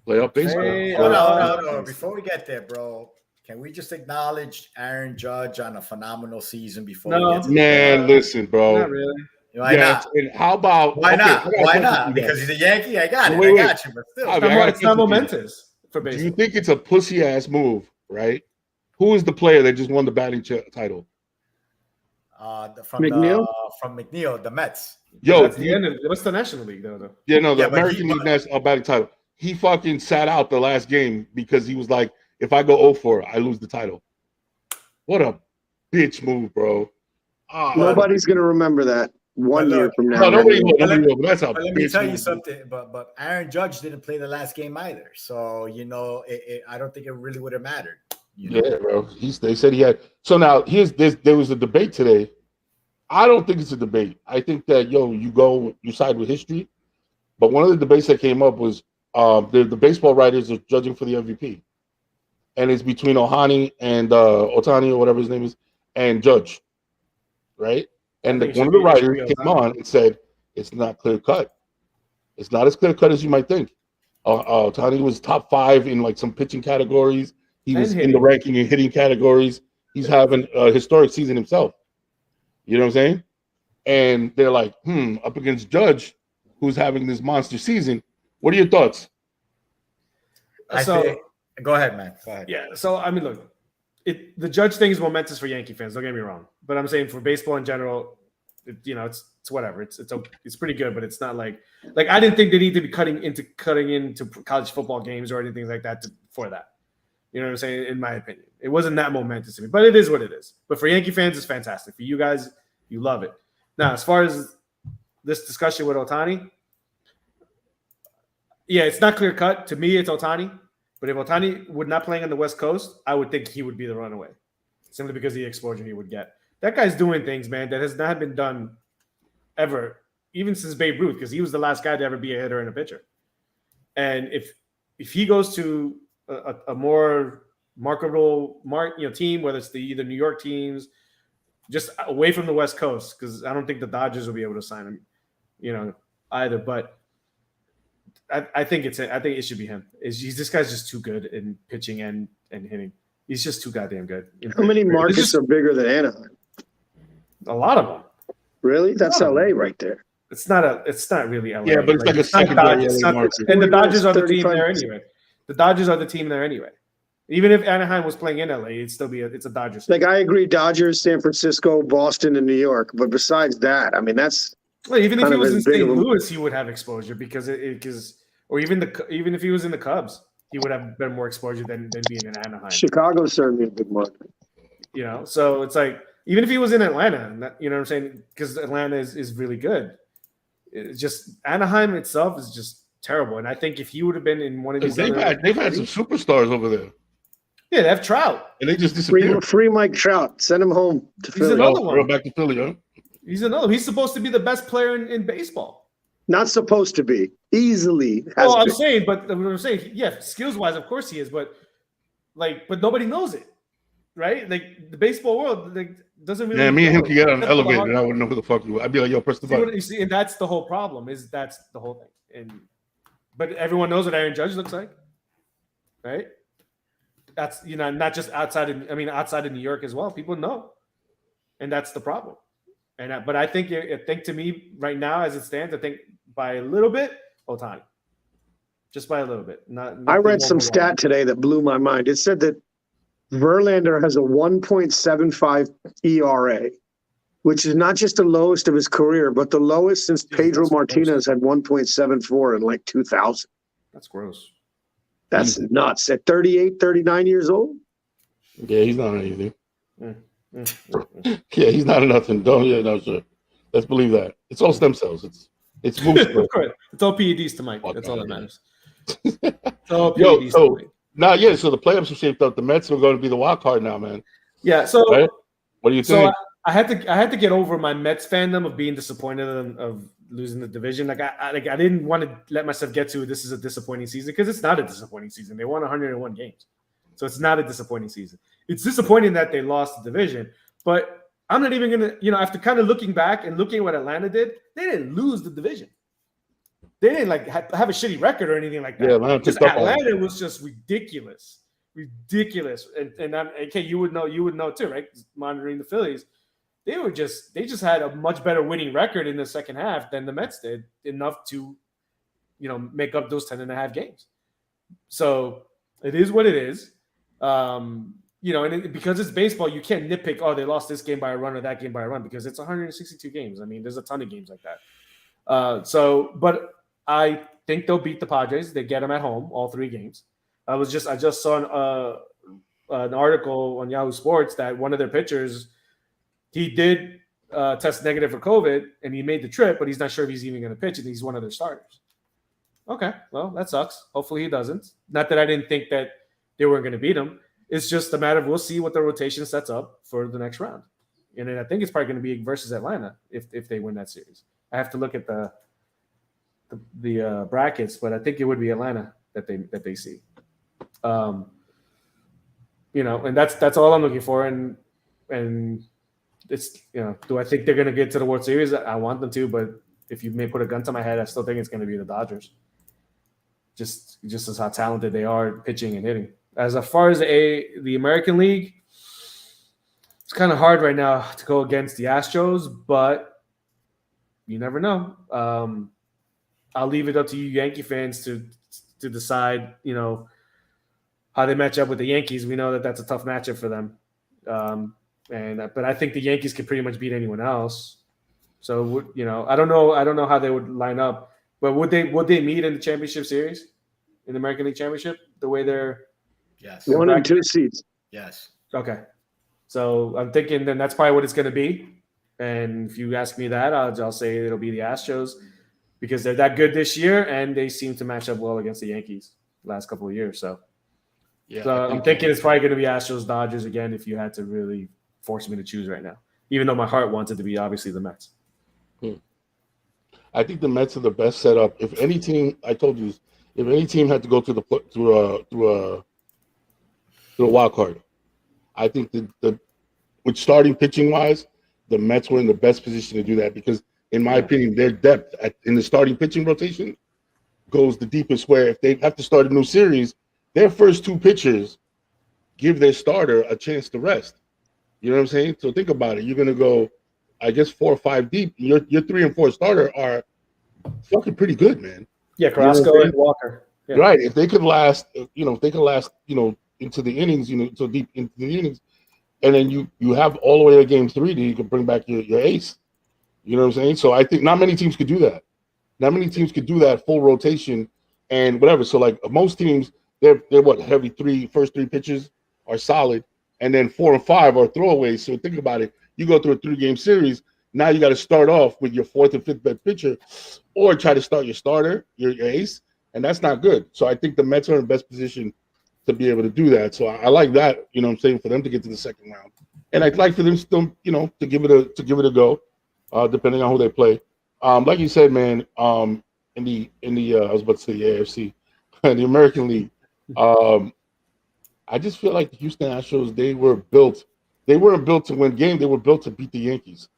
Playoff baseball. Hey, Hold on. Before we get there, bro, can we just acknowledge Aaron Judge on a phenomenal season before we get to man, listen, bro. Not really. Why not? And how about Why not? Because he's a Yankee? I got it. Wait. I got you, but still. It's not momentous for baseball. Do you think it's a pussy ass move, right? Who is the player that just won the batting title? From McNeil, the Mets. Yo, That's the end of what's the National League though? Yeah, no, the American League National batting title. He fucking sat out the last game because he was like, if I go 0-4, I lose the title. What a bitch move, bro. Nobody's gonna remember that year from now. No, nobody will. But that's a But let me tell you move. something. But Aaron Judge didn't play the last game either, so I don't think it really would have mattered. Yeah, bro. They said he had. So now there was a debate today. I don't think it's a debate. I think that you side with history. But one of the debates that came up was the baseball writers are judging for the MVP, and it's between Otani or whatever his name is, and Judge, right? And one of the writers came on and said it's not clear cut. It's not as clear cut as you might think. Otani was top 5 in like some pitching categories. He was in the ranking in hitting categories. He's having a historic season himself. You know what I'm saying? And they're like, up against Judge, who's having this monster season. What are your thoughts? Go ahead, man. Go ahead. Yeah. So I mean, look, the Judge thing is momentous for Yankee fans. Don't get me wrong, but I'm saying for baseball in general, it's whatever. It's pretty good, but it's not like I didn't think they need to be cutting into college football games or anything like that for that. You know what I'm saying? In my opinion, it wasn't that momentous to me, but it is what it is. But for Yankee fans, it's fantastic. For you guys, you love it. Now, as far as this discussion with Otani, yeah, it's not clear cut. To me, it's Otani. But if Otani would not playing on the West Coast, I would think he would be the runaway, simply because of the exposure he would get. That guy's doing things, man, that has not been done ever, even since Babe Ruth, because he was the last guy to ever be a hitter and a pitcher. And if he goes to a more marketable team, whether it's the either New York teams, just away from the West Coast, because I don't think the Dodgers will be able to sign him, either. But I think it should be him. This guy's just too good in pitching and hitting. He's just too goddamn good. How many markets are bigger than Anaheim? A lot of them. Really? That's LA right there. It's not really LA. Yeah, but it's like a secondary market. And the Dodgers are the team there anyway. The Dodgers are the team there anyway. Even if Anaheim was playing in LA, it'd still be it's a Dodgers. Like, I agree, Dodgers, San Francisco, Boston, and New York. But besides that, I mean, that's Well, even if kind he of was in as big St. of a- Louis, he would have exposure because or even if he was in the Cubs, he would have been more exposure than being in Anaheim. Chicago's certainly a big market. You know, so it's like even if he was in Atlanta, you know what I'm saying? Because Atlanta is really good. It's just Anaheim itself is just terrible. And I think if he would have been in one of these, they've had some superstars over there. Yeah, they have Trout. And they just disappeared. Free Mike Trout. Send him home to He's Philly. another one. Back to Philly, huh? He's supposed to be the best player in baseball. Not supposed to be. Easily has Well, I'm been. saying, but what I'm saying, yeah, skills wise, of course he is, but nobody knows it, right? Like the baseball world, doesn't really. Yeah, me and him know. could get on an Except for the elevator, hard- and I wouldn't know who the fuck you were. I'd be like, "Yo, press the See what button." you see, and that's the whole problem. That's the whole thing. But everyone knows what Aaron Judge looks like, right? That's not just outside of New York as well. People know, and that's the problem. But I think to me right now, as it stands, I think by a little bit, Ohtani, just by a little bit. I read some stat today that blew my mind. It said that Verlander has a 1.75 ERA, which is not just the lowest of his career, but the lowest since Pedro Martinez had 1.74 in like 2000. That's gross. That's nuts. At 38, 39 years old? Yeah, he's not anything. Yeah, he's not nothing. No, sir. Let's believe that. It's all stem cells. It's booster. It's all PEDs to Mike. That's all that matters. It's all Yo, PEDs so to Mike. so the playoffs are shaped up. The Mets are going to be the wild card now, man. Yeah. So Right? What do you think? So I had to get over my Mets fandom of being disappointed of losing the division. Like I didn't want to let myself get to this is a disappointing season because it's not a disappointing season. They won 101 games, so it's not a disappointing season. It's disappointing that they lost the division, but I'm not even gonna after kind of looking back and looking at what Atlanta did, they didn't lose the division. They didn't have a shitty record or anything like that. Yeah, Atlanta was just ridiculous. And okay, you would know too, right? Monitoring the Phillies, they just had a much better winning record in the second half than the Mets did, enough to, make up those 10.5 games. So it is what it is. Because it's baseball, you can't nitpick, oh, they lost this game by a run or that game by a run because it's 162 games. I mean, there's a ton of games like that. But I think they'll beat the Padres. They get them at home, all 3 games. I just saw an article on Yahoo Sports that one of their pitchers, he did test negative for COVID and he made the trip, but he's not sure if he's even going to pitch, and he's one of their starters. Okay, well, that sucks. Hopefully he doesn't. Not that I didn't think that they weren't going to beat him. It's just a matter of we'll see what the rotation sets up for the next round. And then I think it's probably going to be versus Atlanta if they win that series. I have to look at the brackets, but I think it would be Atlanta that they see. And that's all I'm looking for. And it's do I think they're going to get to the World Series? I want them to, but if you may put a gun to my head, I still think it's going to be the Dodgers. Just as how talented they are pitching and hitting. As far as the American League, it's kind of hard right now to go against the Astros, but you never know. I'll leave it up to you Yankee fans to decide, how they match up with the Yankees. We know that that's a tough matchup for them. But I think the Yankees could pretty much beat anyone else. So, I don't know how they would line up, but would they meet in the championship series, in the American League Championship, the way they're Yes. 1 and 2 seeds. Yes. Okay. So I'm thinking then that's probably what it's going to be. And if you ask me that, I'll say it'll be the Astros because they're that good this year and they seem to match up well against the Yankees the last couple of years. So, I'm thinking it's probably going to be Astros, Dodgers again if you had to really force me to choose right now, even though my heart wants it to be obviously the Mets. I think the Mets are the best setup. If any team, I told you, if any team had to go through a wild card, I think with starting pitching wise, the Mets were in the best position to do that because, in my opinion, their depth in the starting pitching rotation goes the deepest. Where if they have to start a new series, their first 2 pitchers give their starter a chance to rest. You know what I'm saying? So think about it. You're going to go, I guess, 4 or 5 deep. Your 3 and 4 starter are fucking pretty good, man. Yeah, Carrasco and Walker. Yeah. Right. If they could last, into the innings, so deep into the innings, and then you have all the way to game 3, then you can bring back your ace. You know what I'm saying? So I think not many teams could do that. Not many teams could do that full rotation and whatever. So like most teams, they're what heavy first three pitches are solid, and then 4 and 5 are throwaways. So think about it. You go through a 3-game series. Now you got to start off with your 4th and 5th best pitcher, or try to start your starter, your ace, and that's not good. So I think the Mets are in the best position to be able to do that. So I like that. You know what I'm saying, for them to get to the second round, and I'd like for them still, to give it a go, depending on who they play. Like you said, man, in the I was about to say the AFC, the American League, I just feel like the Houston Astros, they weren't built to win games. They were built to beat the Yankees.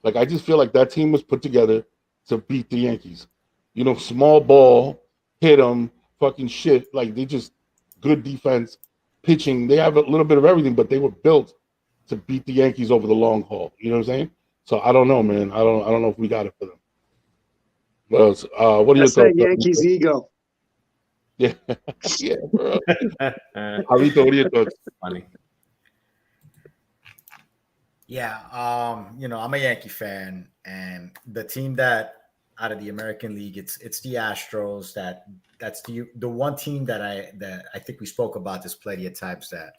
Like, I just feel like that team was put together to beat the Yankees. Small ball, hit them, fucking shit. Like, they just good defense, pitching. They have a little bit of everything, but they were built to beat the Yankees over the long haul. You know what I'm saying? So I don't know, man. I don't know if we got it for them. What are your That's that thoughts? Yankees ego. Yeah, yeah, bro. Javiito, what are your thoughts? Funny. Yeah, I'm a Yankee fan, and the team that out of the American League, it's the Astros. That's the one team that I think we spoke about this plenty of times. That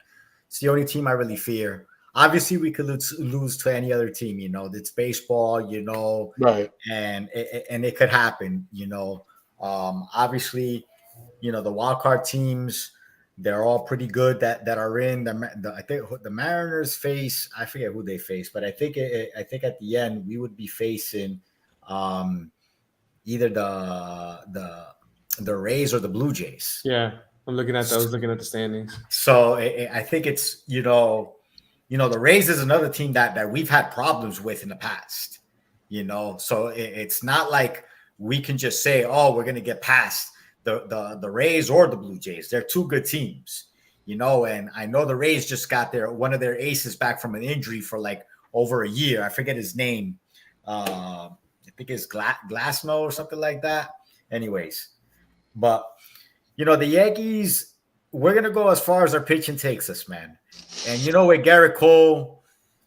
it's the only team I really fear. Obviously, we could lose to any other team. It's baseball. Right? And it could happen. Obviously, the wild card teams. They're all pretty good that are in I think the Mariners face, I forget who they face, but I think at the end we would be facing either the Rays or the Blue Jays. Yeah, I was looking at the standings. So I think it's the Rays is another team that we've had problems with in the past. So it's not like we can just say, oh, we're going to get past the Rays or the Blue Jays. They're two good teams, and I know the Rays just got one of their aces back from an injury for like over a year. I forget his name. I think it's Glasnow or something like that. Anyways, but the Yankees, we're gonna go as far as our pitching takes us, man. And with Garrett Cole,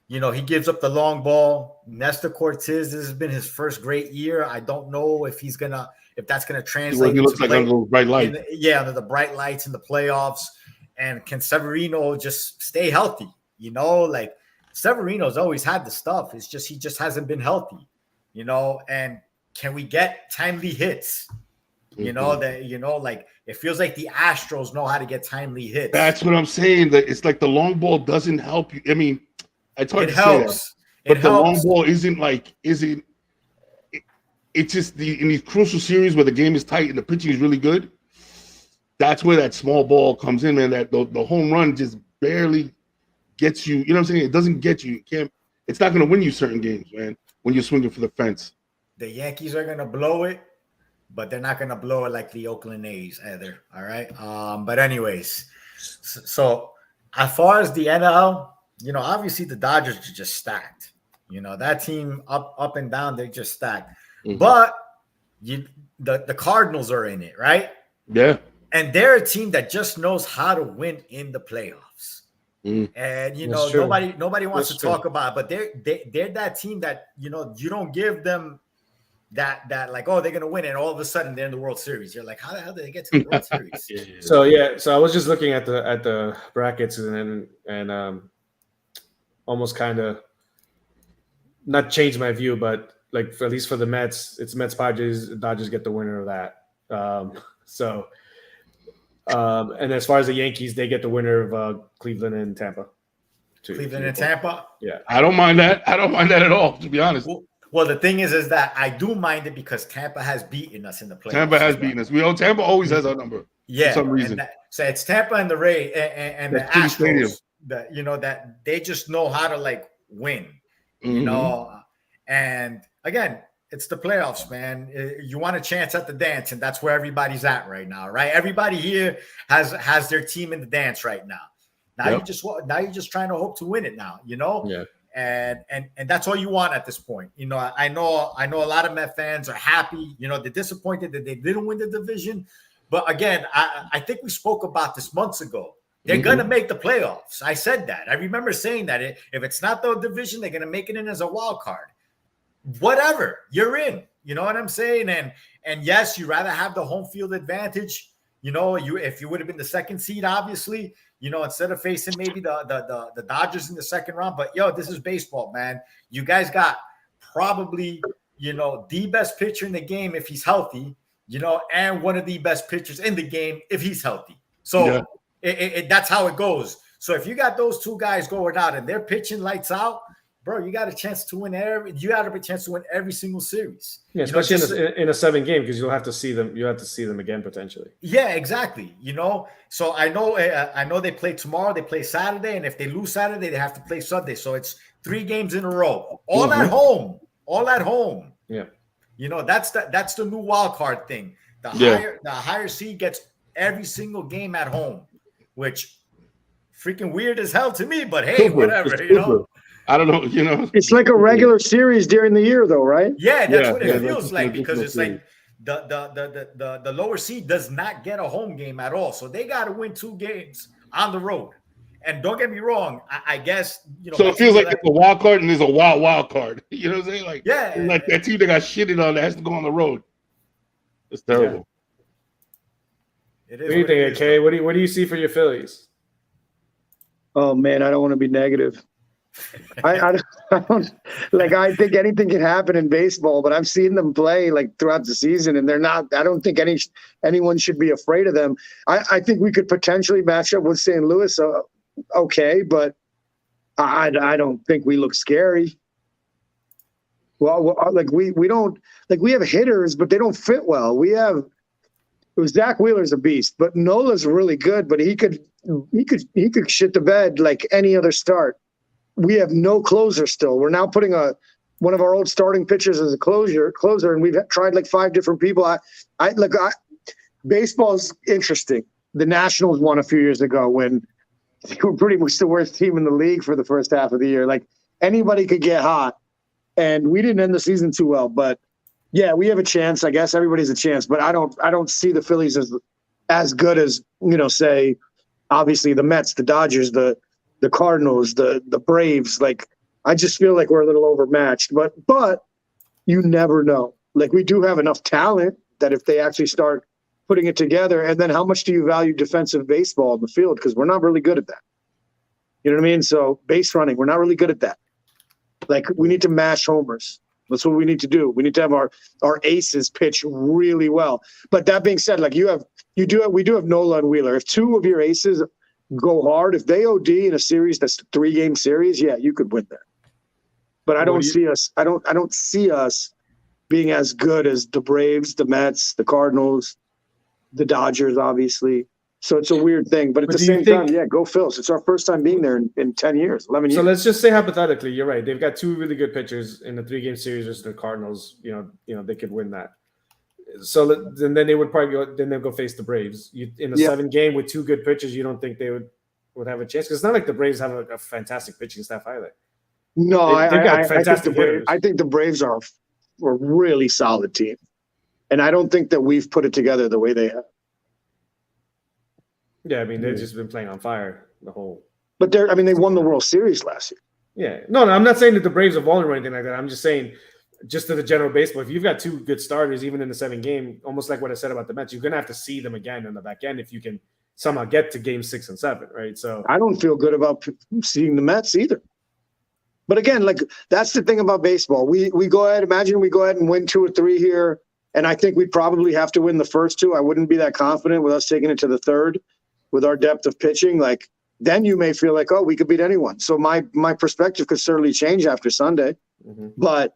he gives up the long ball. Nestor Cortez, this has been his first great year. I don't know if that's going to translate. He looks like under the bright light. Under the bright lights in the playoffs. And can Severino just stay healthy? Like Severino's always had the stuff. It's just he just hasn't been healthy. And can we get timely hits? Like it feels like the Astros know how to get timely hits. That's what I'm saying. That it's like the long ball doesn't help you. I mean, it's hard to say that, but the long ball isn't. It's just in these crucial series where the game is tight and the pitching is really good. That's where that small ball comes in, man. That the home run just barely gets you. You know what I'm saying? It doesn't get you. It's not going to win you certain games, man. When you're swinging for the fence. The Yankees are going to blow it, but they're not going to blow it like the Oakland A's either. All right. But anyways, so as far as the NL, obviously the Dodgers are just stacked. That team up and down, they're just stacked. Mm-hmm. But the Cardinals are in it, right? Yeah. And they're a team that just knows how to win in the playoffs. Mm. And nobody wants to talk about it, but they're that team that you don't give them that like, oh, they're gonna win, and all of a sudden they're in the World Series. You're like, how the hell did they get to the World Series? So I was just looking at the brackets and almost kind of not change my view, but like at least for the Mets, it's Mets Padres. Dodgers get the winner of that. And as far as the Yankees, they get the winner of Cleveland and Tampa. Cleveland and Tampa? Yeah. I don't mind that. I don't mind that at all, to be honest. Well, the thing is that I do mind it because Tampa has beaten us in the playoffs. Tampa has beaten us. Tampa always has our number. Yeah. For some reason. So it's Tampa and the Rays and the Astros that they just know how to like win, and again, it's the playoffs, man. You want a chance at the dance, and that's where everybody's at right now, right? Everybody here has their team in the dance right now. Now you're just trying to hope to win it now, Yeah. And that's all you want at this point. I know a lot of Met fans are happy. They're disappointed that they didn't win the division. But again, I think we spoke about this months ago. They're going to make the playoffs. I said that. I remember saying that. If it's not the division, they're going to make it in as a wild card. Whatever, you're in. You know what I'm saying? And yes, you'd rather have the home field advantage. You know, if you would have been the second seed, obviously, you know, instead of facing maybe the Dodgers in the second round. But yo, this is baseball, man. You guys got probably, you know, the best pitcher in the game if he's healthy, you know, and one of the best pitchers in the game if he's healthy. So that's how it goes. So if you got those two guys going out and they're pitching lights out, bro, you got a chance to win every single series. Yeah, especially in a 7-game, because you'll have to see them. You have to see them again potentially. Yeah, exactly. You know, so I know they play tomorrow. They play Saturday, and if they lose Saturday, they have to play Sunday. So it's 3 games in a row, all at home. Yeah, you know, that's the new wild card thing. The higher seed gets every single game at home, which freaking weird as hell to me. But hey, whatever, you know. I don't know, you know. It's like a regular series during the year, though, right? Yeah, that's what it feels like, because it's like the lower seed does not get a home game at all, so they got to win 2 games on the road. And don't get me wrong, I guess, you know. So it feels like it's a wild card and there's a wild card. You know what I'm saying? Like, like that team that got shitted on that has to go on the road. It's terrible. Yeah. It is. What do you think, AK? What do you see for your Phillies? Oh man, I don't want to be negative. I don't like. I think anything can happen in baseball, but I've seen them play like throughout the season, and they're not. I don't think anyone should be afraid of them. I think we could potentially match up with St. Louis, okay, but I don't think we look scary. Well, like we don't like we have hitters, but they don't fit well. Zach Wheeler's a beast, but Nola's really good, but he could shit the bed like any other start. We have no closer still. We're now putting one of our old starting pitchers as a closer, and we've tried like 5 different people. Baseball is interesting. The Nationals won a few years ago when they were pretty much the worst team in the league for the first half of the year. Like anybody could get hot, and we didn't end the season too well. But yeah, we have a chance. I guess everybody's a chance, but I don't see the Phillies as good as, you know, say obviously the Mets, the Dodgers, the Cardinals, the Braves. Like, I just feel like we're a little overmatched, but you never know. Like, we do have enough talent that if they actually start putting it together, and then how much do you value defensive baseball in the field? Because we're not really good at that. You know what I mean? So base running, we're not really good at that. Like, we need to mash homers. That's what we need to do. We need to have our aces pitch really well. But that being said, like we do have Nola and Wheeler. If 2 of your aces go hard, if they OD in a series that's a 3-game series, yeah, you could win there. But I don't see us being as good as the Braves, the Mets, the Cardinals, the Dodgers, obviously. So it's a weird thing. But at the same time, yeah, go Phils. It's our first time being there in 10 years, 11 years. So let's just say hypothetically, you're right. They've got 2 really good pitchers in the 3-game series versus the Cardinals. You know, they could win that. So then they would probably go face the Braves. In a 7-game with 2 good pitchers, you don't think they would have a chance? Because it's not like the Braves have a fantastic pitching staff either. No, I think the Braves are a really solid team, and I don't think that we've put it together the way they have. Yeah, I mean they've just been playing on fire the whole. But they won the World Series last year. Yeah, no, I'm not saying that the Braves are vulnerable or anything like that. I'm just saying, just to the general baseball, if you've got 2 good starters, even in the 7-game, almost like what I said about the Mets, you're gonna have to see them again in the back end if you can somehow get to game 6 and 7, right? So I don't feel good about seeing the Mets either. But again, like that's the thing about baseball. We go ahead and win 2 or 3 here, and I think we'd probably have to win the first 2. I wouldn't be that confident with us taking it to the 3rd with our depth of pitching. Like then you may feel like, oh, we could beat anyone. So my perspective could certainly change after Sunday. Mm-hmm. But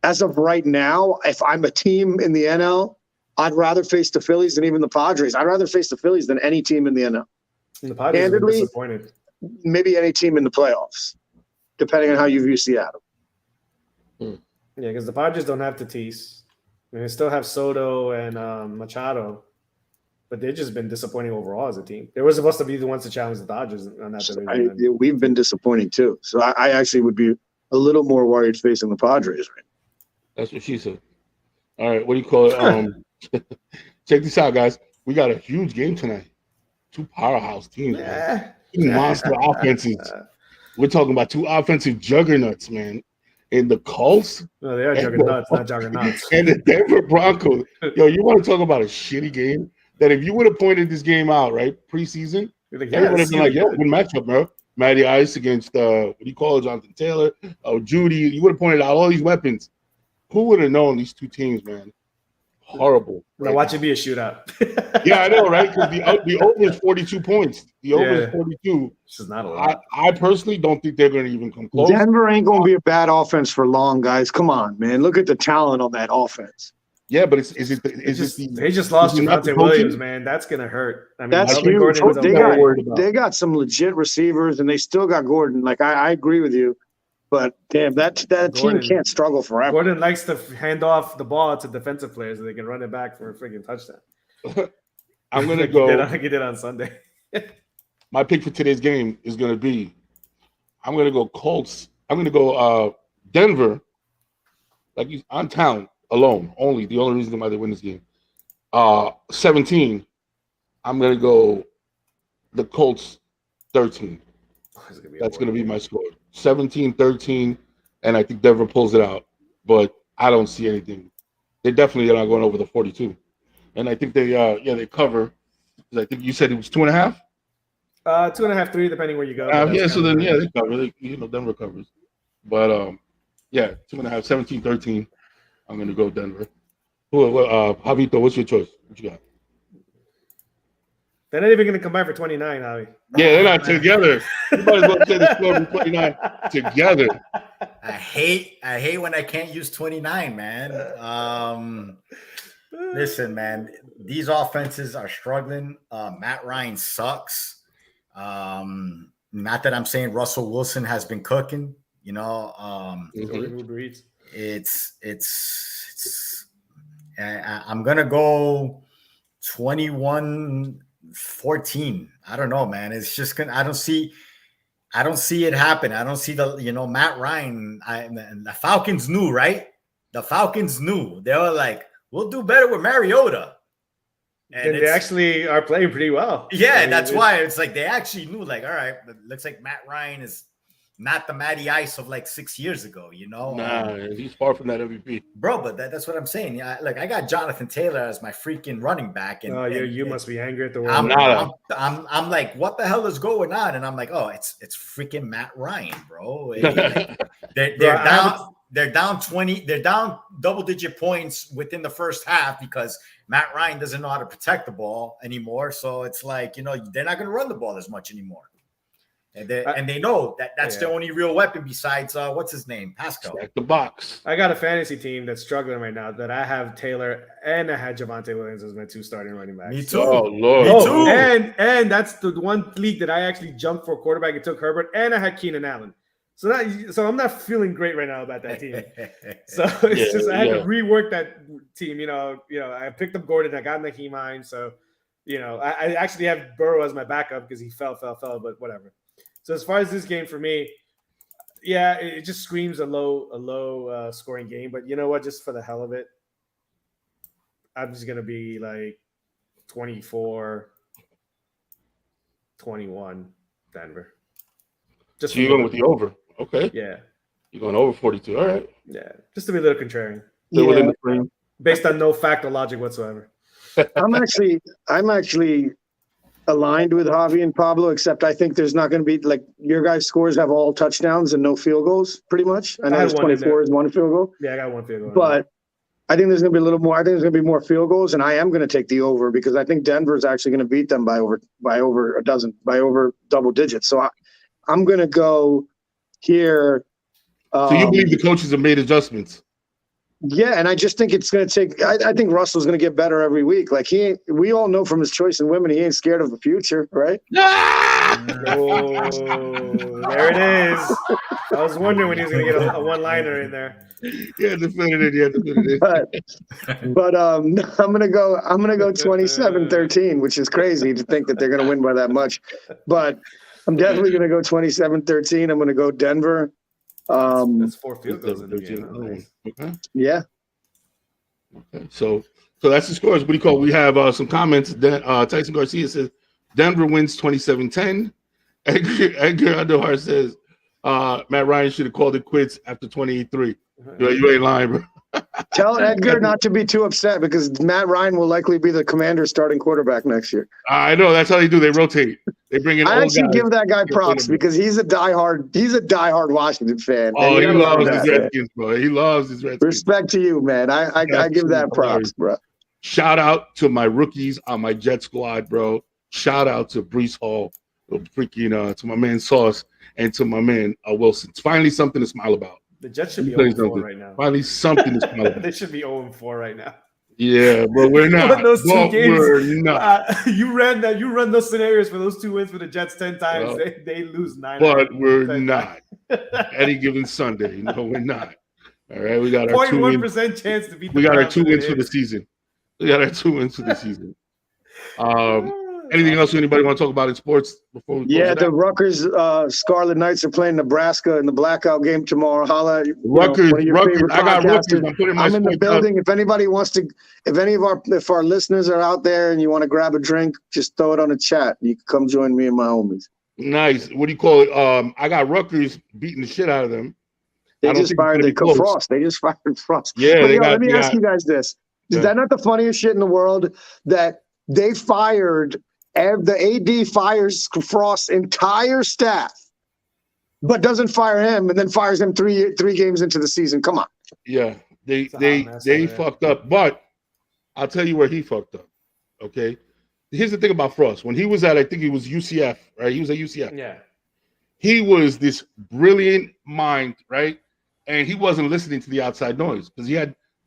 as of right now, if I'm a team in the NL, I'd rather face the Phillies than even the Padres. I'd rather face the Phillies than any team in the NL. And the Padres are disappointed. Maybe any team in the playoffs, depending on how you view Seattle. Yeah, because the Padres don't have Tatis. I mean, they still have Soto and Machado, but they've just been disappointing overall as a team. They were supposed to be the ones to challenge the Dodgers on that division. We've been disappointing too. So I actually would be a little more worried facing the Padres right now. That's what she said. All right, what do you call it? Check this out, guys. We got a huge game tonight. two powerhouse teams, man. Yeah. Two monster offenses. We're talking about two offensive juggernauts, man. And the Colts No, they are and juggernauts, not juggernauts. and the Denver Broncos. Yo, you want to talk about a shitty game? That if you would have pointed this game out, right, preseason, You're like, yeah, everybody this would is been like, yo, good matchup, bro. Matty Ice against what do you call it, Jonathan Taylor, Judy. You would have pointed out all these weapons. Who would have known these two teams, man? Horrible. Now watch it be a shootout. Yeah, I know, right? Because the over is 42 points. The over is 42. This is not a lot. I personally don't think they're going to even come close. Denver ain't going to be a bad offense for long, guys. Come on, man. Look at the talent on that offense. Yeah, but they they just lost Javonte Williams, man. That's gonna hurt. I mean, that's Melvin huge. Gordon was They got some legit receivers, and they still got Gordon. Like I agree with you, but damn, that team can't struggle forever. Gordon likes to hand off the ball to defensive players so they can run it back for a freaking touchdown. I'm gonna go. Like he did on Sunday. My pick for today's game is gonna be. I'm gonna go Colts. I'm gonna go Denver. Like he's on talent. Alone, the only reason why they win this game. 17. I'm gonna go the Colts 13. That's gonna be my score. 17-13, and I think Denver pulls it out. But I don't see anything. They definitely are not going over the 42. And I think they cover. I think you said it was 2.5. 2.5, 3, depending where you go. Yeah, so then they cover. Denver covers. But 2.5, 17-13. I'm going to go Denver. Javito, what's your choice? What you got? They're not even going to come back for 29, Javi. Yeah, they're not together. You might as well say the score for 29 together. I hate when I can't use 29, man. Listen, man, these offenses are struggling. Matt Ryan sucks. Not that I'm saying Russell Wilson has been cooking, I'm gonna go 21-14. I don't know, man. It's just gonna. I don't see it happen. I don't see Matt Ryan. The Falcons knew, right? The Falcons knew. They were like, we'll do better with Mariota. And they actually are playing pretty well. Yeah, that's why it's like they actually knew, like, all right, it looks like Matt Ryan is not the Matty Ice of like 6 years ago, Nah, he's far from that MVP. Bro, but that's what I'm saying. Yeah, look, I got Jonathan Taylor as my freaking running back. And you must be angry at the world. I'm like, what the hell is going on? And I'm like, oh, it's freaking Matt Ryan, bro. They're down 20. They're down double-digit points within the first half because Matt Ryan doesn't know how to protect the ball anymore. So it's like, they're not going to run the ball as much anymore. And they know that's the only real weapon besides what's his name, Pascal. Stack the box. I got a fantasy team that's struggling right now that I have Taylor and I had Javonte Williams as my 2 starting running backs. Me too. Oh Lord. Me too. And that's the one league that I actually jumped for quarterback and took Herbert, and I had Keenan Allen. So I'm not feeling great right now about that team. So it's just I had to rework that team. I picked up Gordon. I got Naheem Hines. So I actually have Burrow as my backup because he fell, but whatever. So as far as this game for me, it just screams a low scoring game. But you know what? Just for the hell of it, I'm just gonna be like 24-21 Denver. So you're going with the over. Okay. Yeah. You're going over 42. All right. Yeah. Just to be a little contrarian. Still within the frame. Based on no fact or logic whatsoever. I'm actually aligned with Javi and Pablo, except I think there's not going to be, like, your guys' scores have all touchdowns and no field goals, pretty much. I know there's 24 is one field goal. Yeah, I got one field goal. But I think there's going to be a little more. I think there's going to be more field goals, and I am going to take the over because I think Denver is actually going to beat them by over double digits. So I'm going to go here. So you believe the coaches have made adjustments? Yeah, and I just think it's going to take. I think Russell's going to get better every week. Like we all know from his choice in women, he ain't scared of the future, right? Oh, there it is. I was wondering when he was going to get a one-liner in there. Yeah, to fit it in. But I'm gonna go 27-13, which is crazy to think that they're going to win by that much. But I'm definitely going to go 27-13. I'm going to go Denver. That's 4 field goals in the game. Okay. Yeah. Okay. So that's the scores. What do you call? We have some comments. Tyson Garcia says Denver wins 27-10. Edgar Underhart says Matt Ryan should have called it quits after 28-3. You ain't lying, bro. Tell Edgar not to be too upset because Matt Ryan will likely be the Commander's starting quarterback next year. I know that's how they do. They rotate. They bring in. I old actually guys. give that guy props because he's a diehard Washington fan. Oh, he loves his Redskins, bro. He loves his Redskins. Respect to you, man. I give that props, bro. Shout out to my rookies on my Jet squad, bro. Shout out to Brees Hall, freaking to my man Sauce, and to my man Wilson. It's finally something to smile about. The Jets should be 0-4 right now. Finally something to smile about. They should be 0-4 right now. Yeah, but we're not. Those two games, we're not. You run those scenarios for those 2 wins for the Jets 10 times. They lose 9. But we're not. Any given Sunday, no, we're not. All right, we got our 0.1% chance to beat. We got our 2 wins for the season. Anything else anybody want to talk about in sports before we the Rutgers Scarlet Knights are playing Nebraska in the blackout game tomorrow. Holla, Rutgers. I got Rutgers. I'm in the building. If anybody wants to, if our listeners are out there and you want to grab a drink, just throw it on the chat. You can come join me and my homies. Nice. What do you call it? I got Rutgers beating the shit out of them. They just fired Frost. They just fired Frost. Yeah. Let me ask you guys this: Is that not the funniest shit in the world that they fired? The AD fires Frost's entire staff, but doesn't fire him, and then fires him three games into the season. Come on. Yeah, they fucked up, but I'll tell you where he fucked up. Okay, here's the thing about Frost. When he was at, I think he was UCF, right? He was at UCF. Yeah. He was this brilliant mind, right? And he wasn't listening to the outside noise because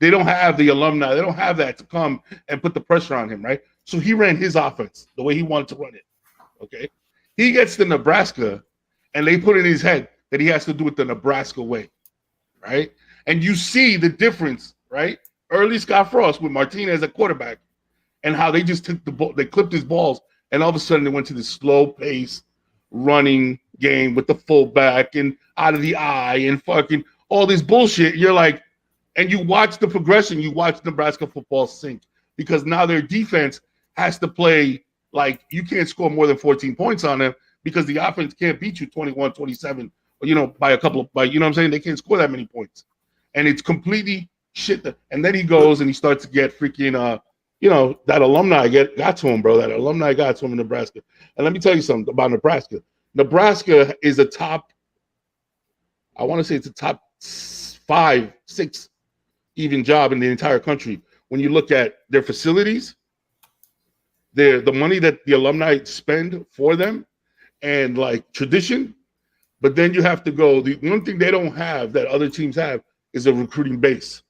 they don't have the alumni. They don't have that to come and put the pressure on him, right? So he ran his offense the way he wanted to run it. Okay. He gets to Nebraska and they put in his head that he has to do it the Nebraska way. Right. And you see the difference, right? Early Scott Frost with Martinez at quarterback and how they just took the ball, they clipped his balls, and all of a sudden they went to this slow pace running game with the fullback and out of the eye and fucking all this bullshit. You're like, and you watch the progression, you watch Nebraska football sink because now their defense has to play like you can't score more than 14 points on them because the offense can't beat you 21, 27, by a couple of, you know what I'm saying? They can't score that many points. And it's completely shit. And then he goes and he starts to get freaking, that alumni got to him, bro. That alumni got to him in Nebraska. And let me tell you something about Nebraska. Nebraska is a top, I want to say it's a top 5, 6 even job in the entire country. When you look at their facilities, the money that the alumni spend for them and like tradition, but then you have to go. The one thing they don't have that other teams have is a recruiting base.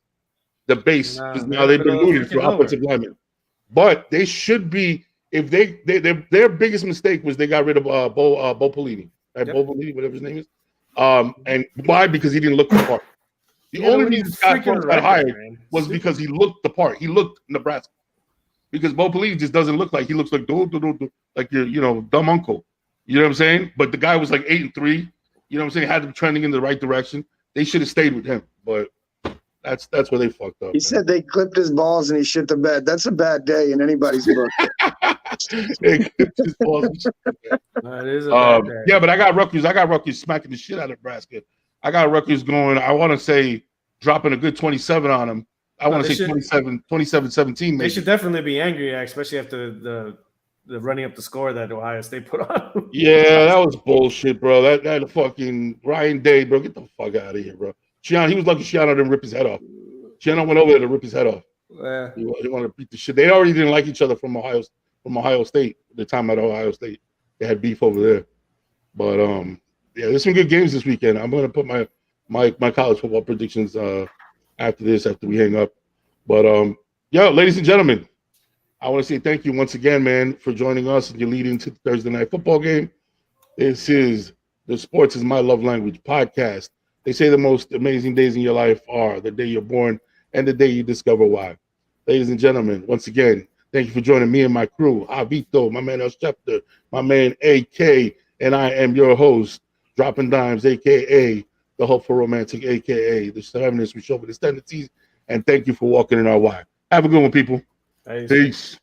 The base is now they've been looting for offensive linemen, but they should be. If their biggest mistake was they got rid of Bo Pelini, right? Yep. Bo Pelini, whatever his name is, and why? Because he didn't look the part. The only reason Scott Frost got hired was because he looked the part. He looked Nebraska. Because Bo Pelini just doesn't look like he looks like like your dumb uncle. You know what I'm saying? But the guy was like 8-3. You know what I'm saying? Had them trending in the right direction. They should have stayed with him. But that's where they fucked up. He said they clipped his balls and he shit the bed. That's a bad day in anybody's book. They clipped his balls and shit the bed. That is a bad day. Yeah, but I got Rutgers smacking the shit out of Nebraska. I got Rutgers going, I want to say, dropping a good 27 on them. I want to say 27-17. Maybe. They should definitely be angry, especially after the running up the score that Ohio State put on. Yeah, that was bullshit, bro. That fucking Ryan Day, bro. Get the fuck out of here, bro. Shiano, he was lucky Shiano didn't rip his head off. Shiano went over there to rip his head off. Yeah. He wanted to beat the shit. They already didn't like each other from Ohio State. The time at Ohio State, they had beef over there. But there's some good games this weekend. I'm gonna put my college football predictions after we hang up. But ladies and gentlemen, I want to say thank you once again, man, for joining us and your lead into the Thursday night football game. This is the Sports is My Love Language podcast. They say the most amazing days in your life are the day you're born and the day you discover why. Ladies and gentlemen, once again, thank you for joining me and my crew, Avito, my man El Schefter, my man AK, and I am your host, Dropping Dimes, a.k.a. the Hopeful Romantic, a.k.a. the Feminist. We show with his tendencies, and thank you for walking in our why. Have a good one, people. Peace.